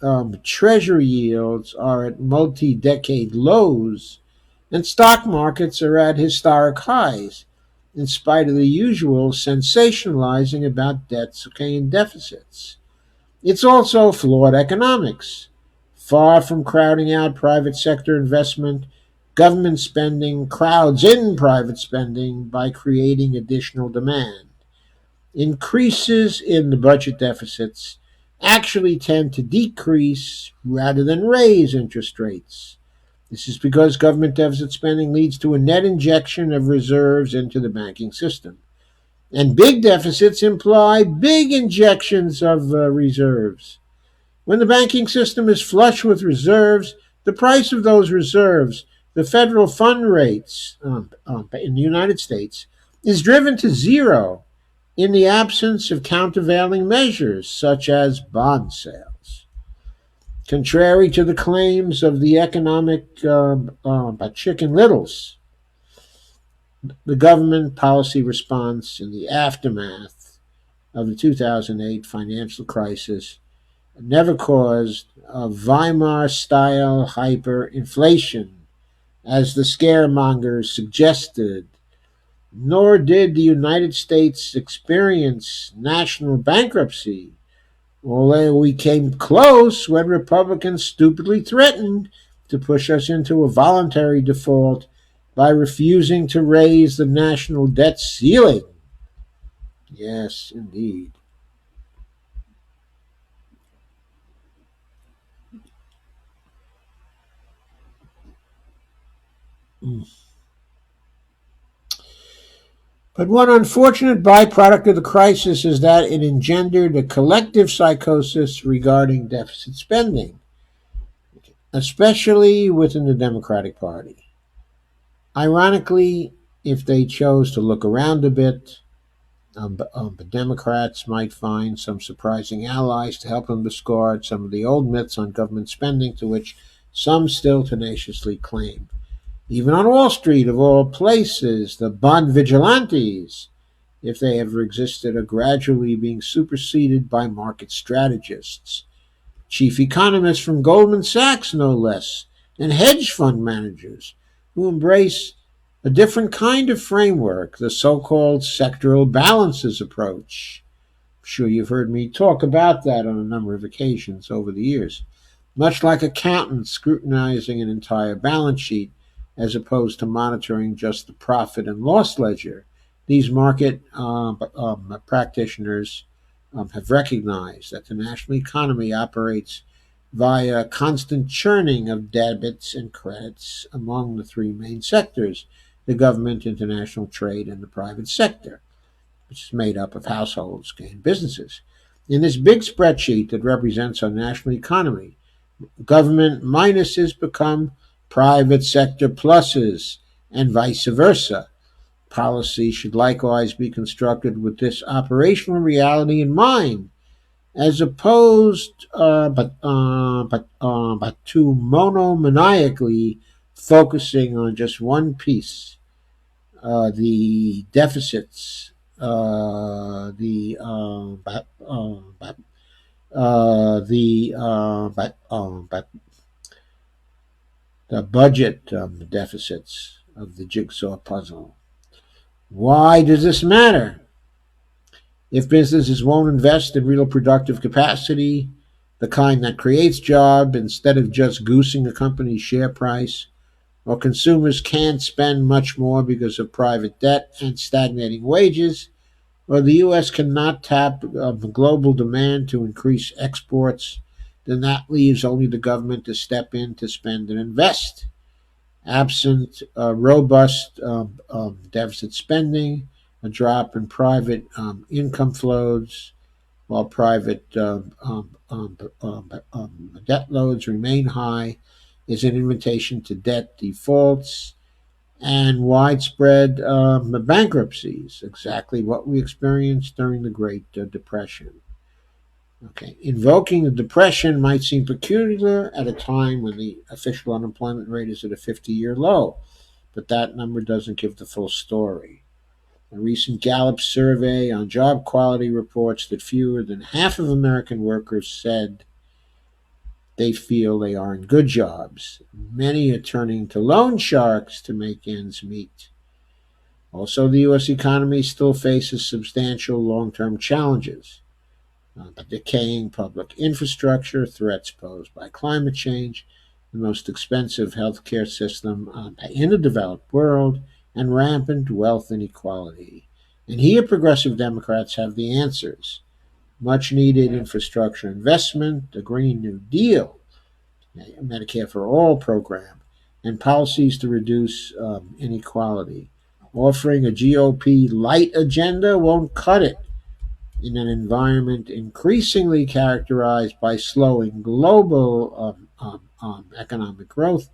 S1: Treasury yields are at multi decade lows and stock markets are at historic highs, in spite of the usual sensationalizing about debts and deficits. It's also flawed economics. Far from crowding out private sector investment, government spending crowds in private spending by creating additional demand. Increases in the budget deficits actually tend to decrease rather than raise interest rates. This is because government deficit spending leads to a net injection of reserves into the banking system. And big deficits imply big injections of reserves. When the banking system is flush with reserves, the price of those reserves, the federal fund rates in the United States, is driven to zero in the absence of countervailing measures such as bond sales. Contrary to the claims of the economic Chicken Littles, the government policy response in the aftermath of the 2008 financial crisis never caused a Weimar-style hyperinflation, as the scaremongers suggested, nor did the United States experience national bankruptcy, although we came close when Republicans stupidly threatened to push us into a voluntary default by refusing to raise the national debt ceiling. Yes, indeed. But one unfortunate byproduct of the crisis is that it engendered a collective psychosis regarding deficit spending, especially within the Democratic Party. Ironically, if they chose to look around a bit, the Democrats might find some surprising allies to help them discard some of the old myths on government spending to which some still tenaciously cling. Even on Wall Street, of all places, the bond vigilantes, if they ever existed, are gradually being superseded by market strategists, chief economists from Goldman Sachs, no less, and hedge fund managers who embrace a different kind of framework, the so called sectoral balances approach. I'm sure you've heard me talk about that on a number of occasions over the years. Much like accountants scrutinizing an entire balance sheet as opposed to monitoring just the profit and loss ledger, these market practitioners have recognized that the national economy operates via constant churning of debits and credits among the three main sectors: the government, international trade, and the private sector, which is made up of households and businesses. In this big spreadsheet that represents our national economy, government minuses become private sector pluses, and vice versa. Policy should likewise be constructed with this operational reality in mind, as opposed, but to monomaniacally focusing on just one piece, the deficits, the budget deficits of the jigsaw puzzle. Why does this matter? If businesses won't invest in real productive capacity, the kind that creates jobs instead of just goosing a company's share price, or consumers can't spend much more because of private debt and stagnating wages, or the U.S. cannot tap global demand to increase exports, then that leaves only the government to step in to spend and invest. Absent robust deficit spending, a drop in private income flows, while private debt loads remain high, is an invitation to debt defaults and widespread bankruptcies, exactly what we experienced during the Great Depression. Okay, invoking the Depression might seem peculiar at a time when the official unemployment rate is at a 50-year low, but that number doesn't give the full story. A recent Gallup survey on job quality reports that fewer than half of American workers said they feel they are in good jobs. Many are turning to loan sharks to make ends meet. Also, the U.S. economy still faces substantial long term challenges. The decaying public infrastructure, threats posed by climate change, the most expensive healthcare system in the developed world, and rampant wealth inequality. And here, progressive Democrats have the answers: much needed infrastructure investment, a Green New Deal, a Medicare for All program, and policies to reduce inequality. Offering a GOP light agenda won't cut it in an environment increasingly characterized by slowing global economic growth.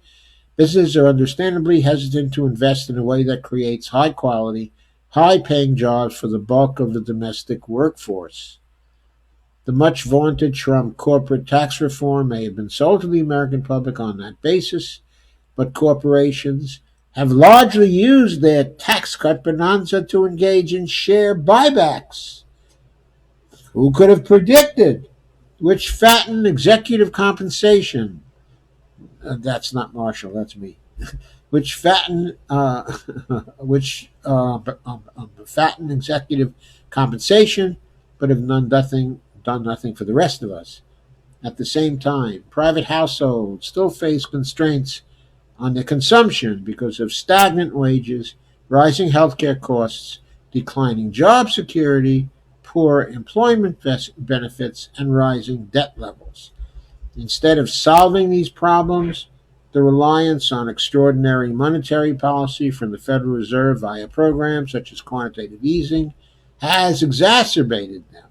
S1: Businesses are understandably hesitant to invest in a way that creates high quality, high paying jobs for the bulk of the domestic workforce. The much vaunted Trump corporate tax reform may have been sold to the American public on that basis, but corporations have largely used their tax cut bonanza to engage in share buybacks. Who could have predicted? Which fatten executive compensation? That's not Marshall, that's me. Which fatten, fatten executive compensation, but have done nothing for the rest of us. At the same time, private households still face constraints on the consumption because of stagnant wages, rising healthcare costs, declining job security, poor employment benefits, and rising debt levels. Instead of solving these problems, the reliance on extraordinary monetary policy from the Federal Reserve via programs such as quantitative easing has exacerbated them.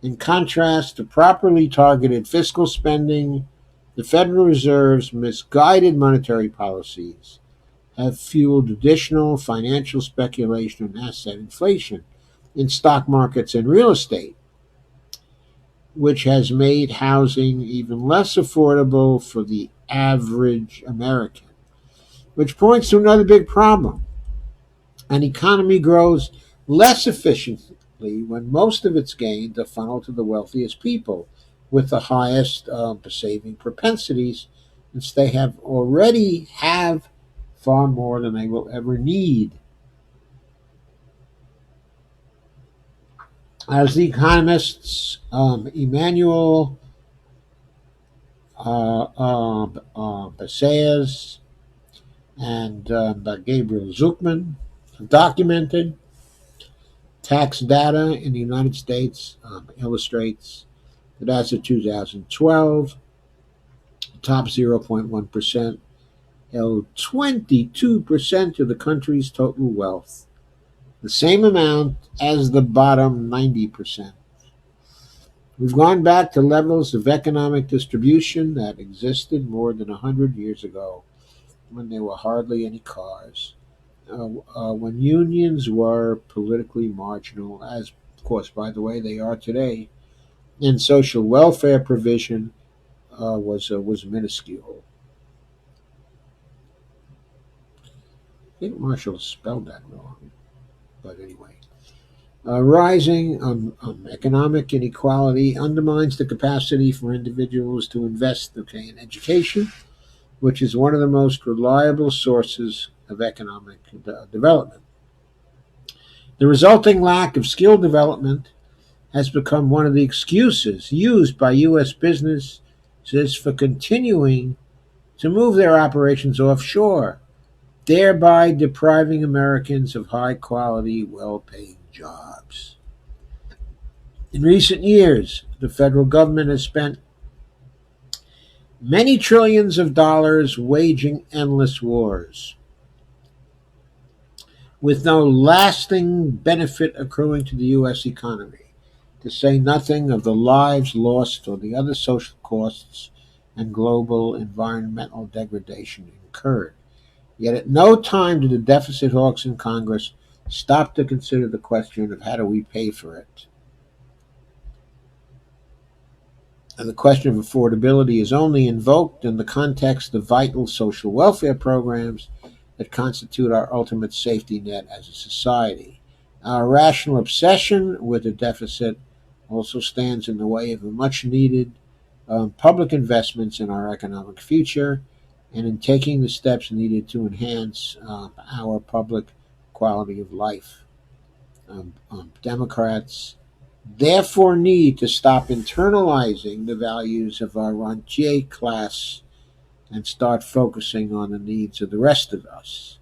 S1: In contrast to properly targeted fiscal spending, the Federal Reserve's misguided monetary policies have fueled additional financial speculation and asset inflation in stock markets and real estate, which has made housing even less affordable for the average American, which points to another big problem. An economy grows less efficiently when most of its gains are funneled to the wealthiest people with the highest saving propensities, since they have already have far more than they will ever need. As the economists Emmanuel Bassez and Gabriel Zuckman have documented, tax data in the United States illustrates that as of 2012, the top 0.1% held 22% of the country's total wealth, the same amount as the bottom 90%. We've gone back to levels of economic distribution that existed more than 100 years ago when there were hardly any cars, when unions were politically marginal, as, of course, by the way, they are today, and social welfare provision was minuscule. I think Marshall spelled that wrong, but anyway. Rising economic inequality undermines the capacity for individuals to invest in education, which is one of the most reliable sources of economic development. The resulting lack of skill development has become one of the excuses used by U.S. businesses for continuing to move their operations offshore, thereby depriving Americans of high quality, well paying jobs. In recent years, the federal government has spent many trillions of dollars waging endless wars, with no lasting benefit accruing to the U.S. economy, to say nothing of the lives lost or the other social costs and global environmental degradation incurred. Yet at no time did the deficit hawks in Congress stop to consider the question of how do we pay for it. And the question of affordability is only invoked in the context of vital social welfare programs that constitute our ultimate safety net as a society. Our rational obsession with the deficit also stands in the way of a much needed public investments in our economic future and in taking the steps needed to enhance our public quality of life. Democrats therefore need to stop internalizing the values of our rentier class and start focusing on the needs of the rest of us.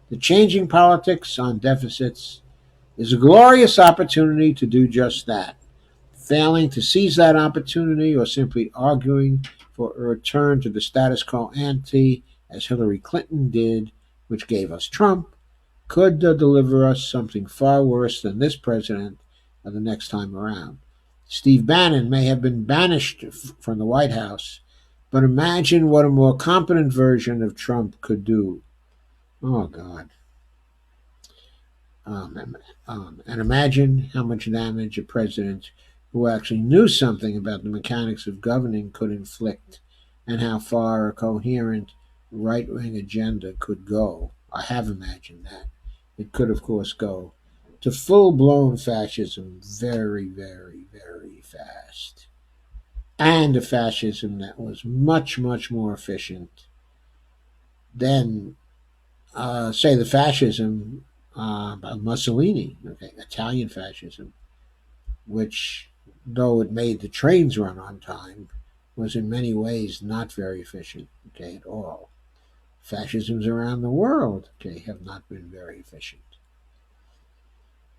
S1: The changing politics on deficits is a glorious opportunity to do just that. Failing to seize that opportunity or simply arguing for a return to the status quo ante, as Hillary Clinton did, which gave us Trump, could deliver us something far worse than this president the next time around. Steve Bannon may have been banished from the White House, but imagine what a more competent version of Trump could do. Oh, God. And imagine how much damage a president who actually knew something about the mechanics of governing could inflict, and how far a coherent right wing agenda could go. I have imagined that. It could, of course, go to full blown fascism very, very, very fast. And a fascism that was much, much more efficient than, say, the fascism of Mussolini, okay, Italian fascism, which, though it made the trains run on time, was in many ways not very efficient, okay, at all. Fascisms around the world, okay, have not been very efficient.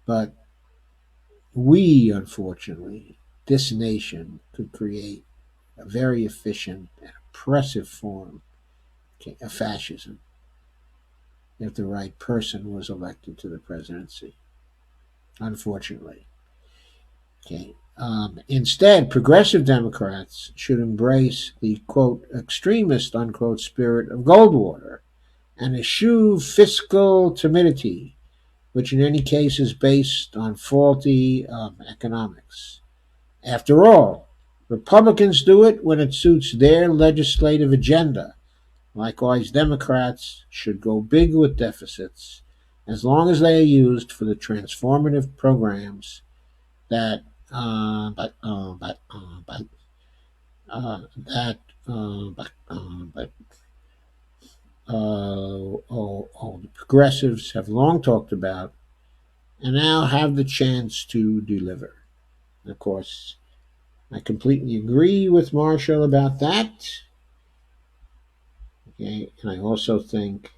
S1: But we, unfortunately, this nation could create a very efficient and oppressive form, okay, of fascism if the right person was elected to the presidency. Unfortunately, okay. Instead, progressive Democrats should embrace the quote extremist unquote spirit of Goldwater and eschew fiscal timidity, which in any case is based on faulty economics. After all, Republicans do it when it suits their legislative agenda. Likewise, Democrats should go big with deficits as long as they are used for the transformative programs that but that but the progressives have long talked about and now have the chance to deliver. Of course, I completely agree with Marshall about that. Okay, and I also think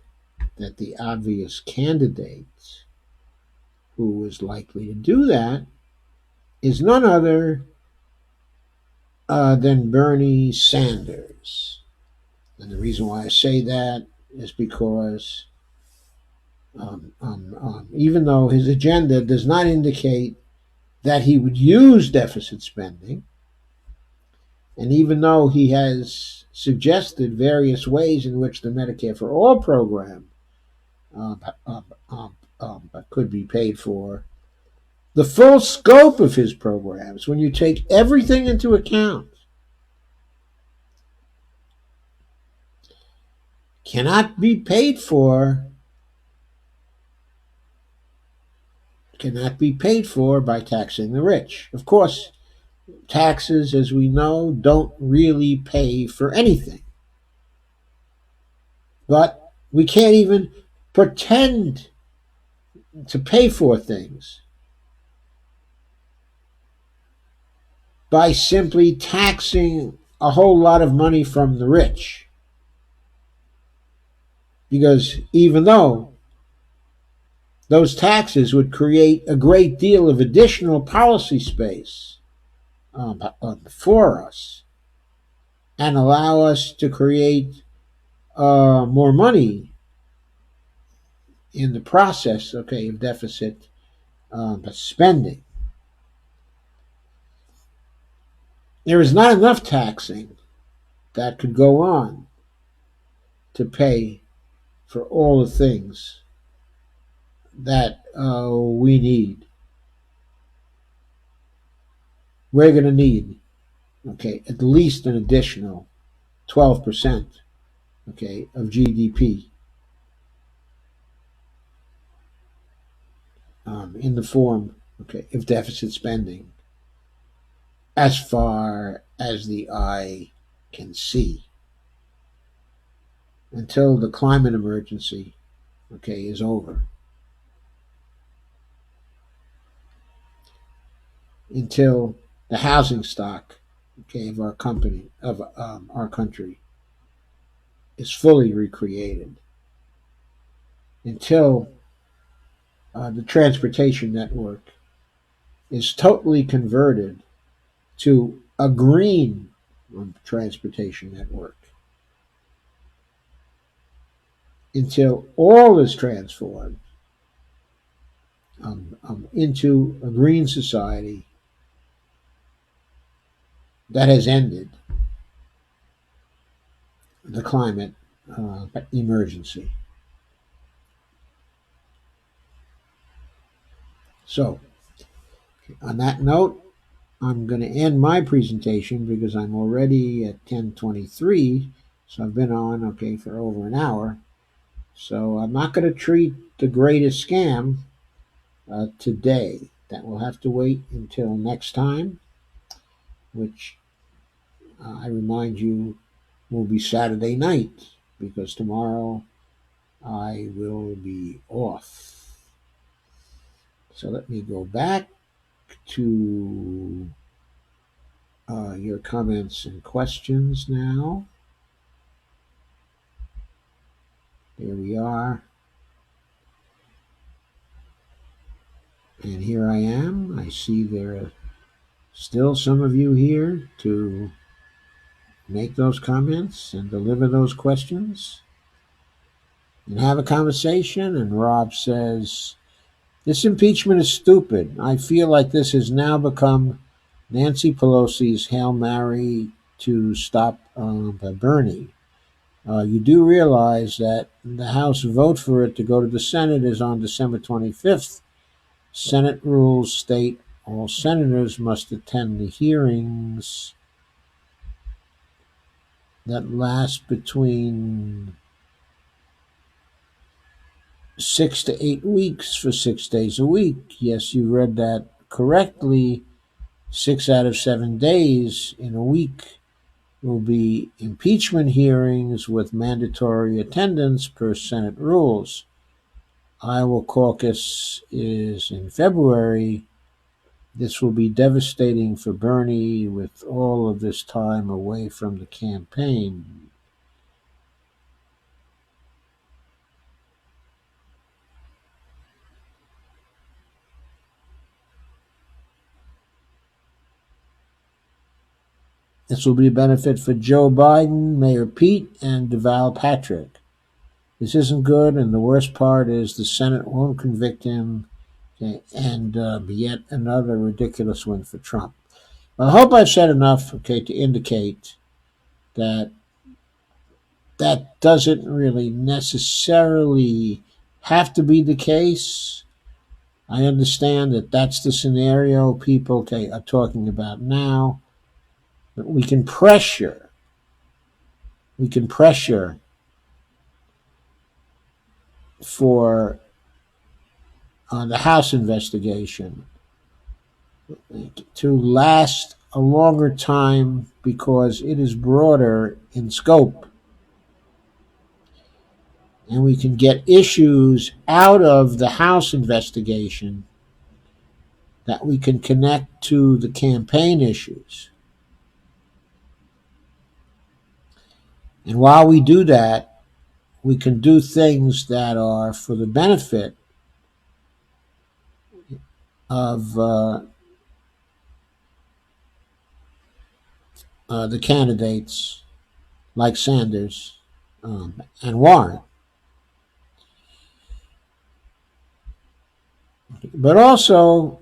S1: that the obvious candidate who is likely to do that is none other than Bernie Sanders. And the reason why I say that is because even though his agenda does not indicate that he would use deficit spending, and even though he has suggested various ways in which the Medicare for All program um, um, could be paid for, the full scope of his programs, when you take everything into account, cannot be paid for by taxing the rich. Of course, taxes, as we know, don't really pay for anything. But we can't even pretend to pay for things by simply taxing a whole lot of money from the rich. Because even though those taxes would create a great deal of additional policy space for us and allow us to create more money in the process, okay, of deficit spending. There is not enough taxing that could go on to pay for all the things that we need. We're going to need, okay, at least an additional 12%, okay, of GDP in the form, okay, of deficit spending as far as the eye can see until the climate emergency, okay, is over. Until the housing stock, okay, of our country is fully recreated. Until the transportation network is totally converted to a green transportation network. Until all is transformed into a green society that has ended the climate emergency. So, on that note, I'm going to end my presentation because I'm already at 10:23, so I've been on, okay, for over an hour. So I'm not going to treat the greatest scam today. That will have to wait until next time, which I remind you will be Saturday night because tomorrow I will be off. So let me go back to your comments and questions now. Here we are. And here I am. I see there are still some of you here to make those comments and deliver those questions and have a conversation. And Rob says, this impeachment is stupid. I feel like this has now become Nancy Pelosi's Hail Mary to stop Bernie. You do realize that the House vote for it to go to the Senate is on December 25th. Senate rules state all senators must attend the hearings that last between 6 to 8 weeks for 6 days a week. Yes, you read that correctly. 6 out of 7 days in a week will be impeachment hearings with mandatory attendance per Senate rules. Iowa caucus is in February. This will be devastating for Bernie with all of this time away from the campaign. This will be a benefit for Joe Biden, Mayor Pete, and Deval Patrick. This isn't good, and the worst part is the Senate won't convict him, okay, and yet another ridiculous win for Trump. Well, I hope I've said enough, okay, to indicate that that doesn't really necessarily have to be the case. I understand that that's the scenario people are talking about now, but we can pressure for the House investigation to last a longer time because it is broader in scope. And we can get issues out of the House investigation that we can connect to the campaign issues. And while we do that, we can do things that are for the benefit of the candidates like Sanders and Warren. But also,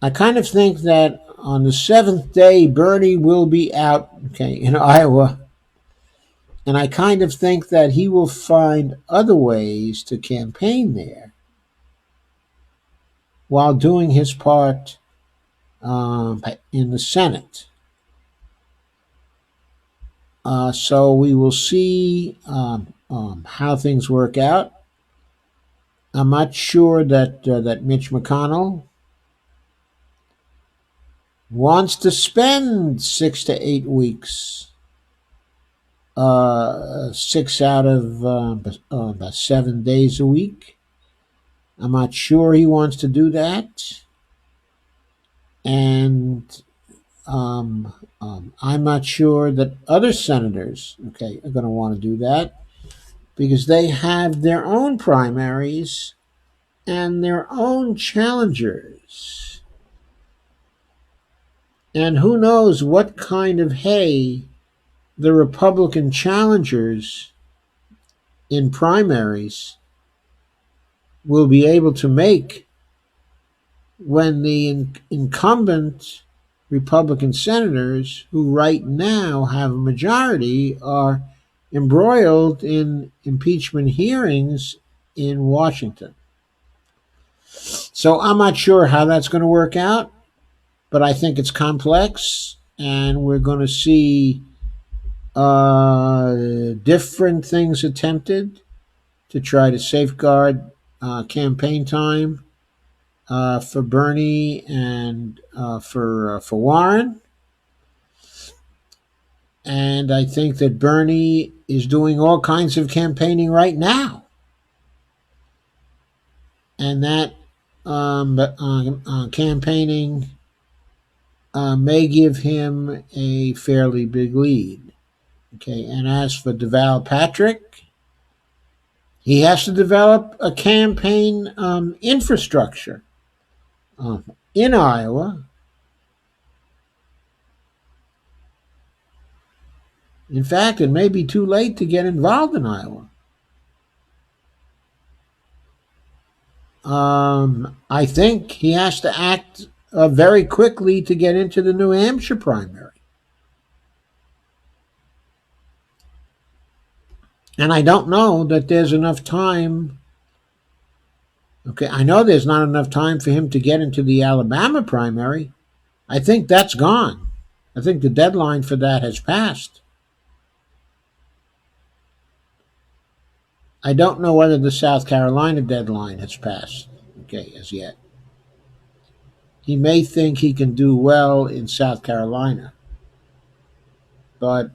S1: I kind of think that on the seventh day, Bernie will be out, in Iowa. And I kind of think that he will find other ways to campaign there while doing his part in the Senate. So we will see how things work out. I'm not sure that Mitch McConnell wants to spend 6 to 8 weeks, 6 out of 7 days a week. I'm not sure he wants to do that. And I'm not sure that other senators, are going to want to do that because they have their own primaries and their own challengers. And who knows what kind of hay the Republican challengers in primaries will be able to make when the incumbent Republican senators, who right now have a majority, are embroiled in impeachment hearings in Washington. So I'm not sure how that's going to work out, but I think it's complex, and we're going to see different things attempted to try to safeguard campaign time for Bernie and for Warren. And I think that Bernie is doing all kinds of campaigning right now. And that campaigning may give him a fairly big lead. Okay, and as for Deval Patrick, he has to develop a campaign infrastructure um, in Iowa. In fact, it may be too late to get involved in Iowa. I think he has to act very quickly to get into the New Hampshire primary. And I don't know that there's enough time. Okay, I know there's not enough time for him to get into the Alabama primary. I think that's gone. I think the deadline for that has passed. I don't know whether the South Carolina deadline has passed, okay, as yet. He may think he can do well in South Carolina, but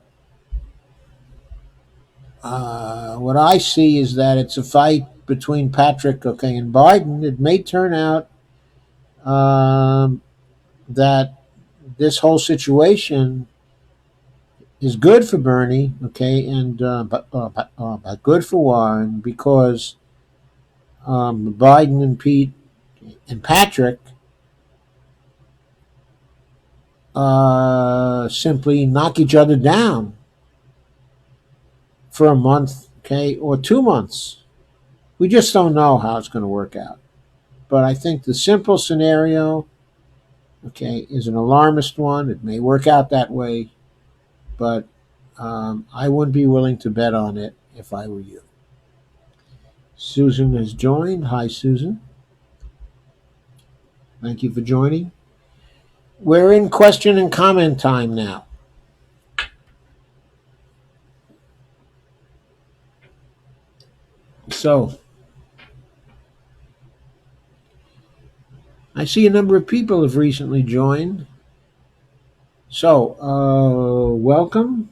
S1: what I see is that it's a fight between Patrick, okay, and Biden. It may turn out that this whole situation is good for Bernie, okay, and but good for Warren because Biden and Pete and Patrick simply knock each other down for a month, okay, or 2 months. We just don't know how it's going to work out. But I think the simple scenario, okay, is an alarmist one. It may work out that way, but I wouldn't be willing to bet on it if I were you. Susan has joined. Hi, Susan. Thank you for joining. We're in question and comment time now. So, I see a number of people have recently joined. So, welcome.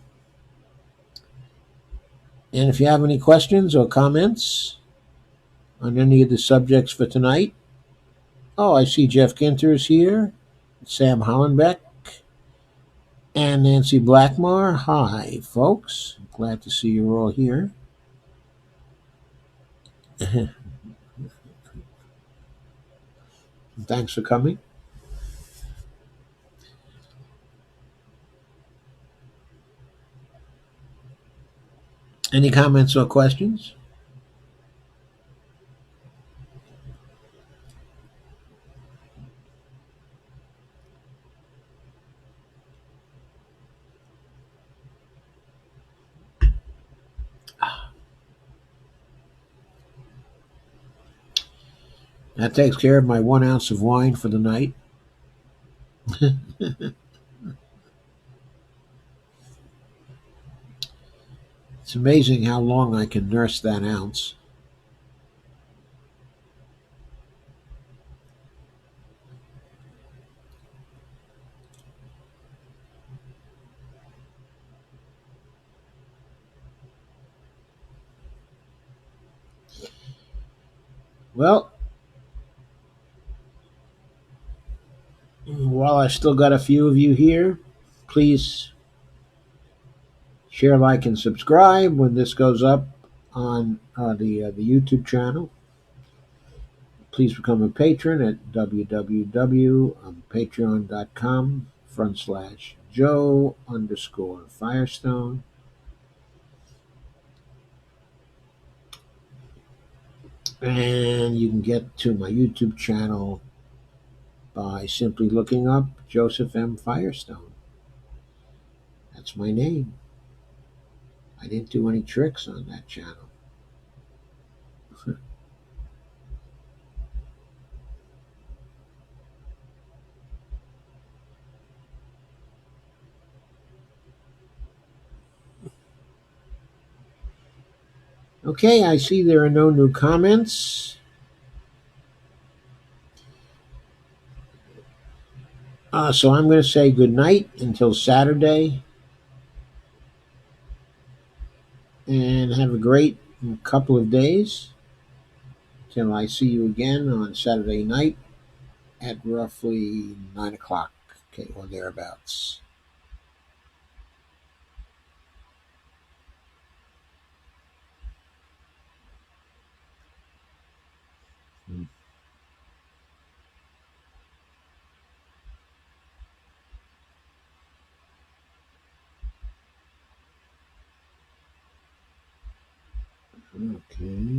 S1: And if you have any questions or comments on any of the subjects for tonight, oh, I see Jeff Ginter is here, Sam Hollenbeck, and Nancy Blackmore. Hi, folks. Glad to see you're all here. Thanks for coming. Any comments or questions? That takes care of my 1 ounce of wine for the night. It's amazing how long I can nurse that ounce. Well, while I still got a few of you here, please share, like, and subscribe when this goes up on the YouTube channel. Please become a patron at www.patreon.com/Joe_Firestone. And you can get to my YouTube channel by simply looking up Joseph M. Firestone. That's my name. I didn't do any tricks on that channel. Okay, I see there are no new comments. So I'm going to say good night until Saturday. And have a great couple of days till I see you again on Saturday night at roughly 9 o'clock, okay, or thereabouts. Okay.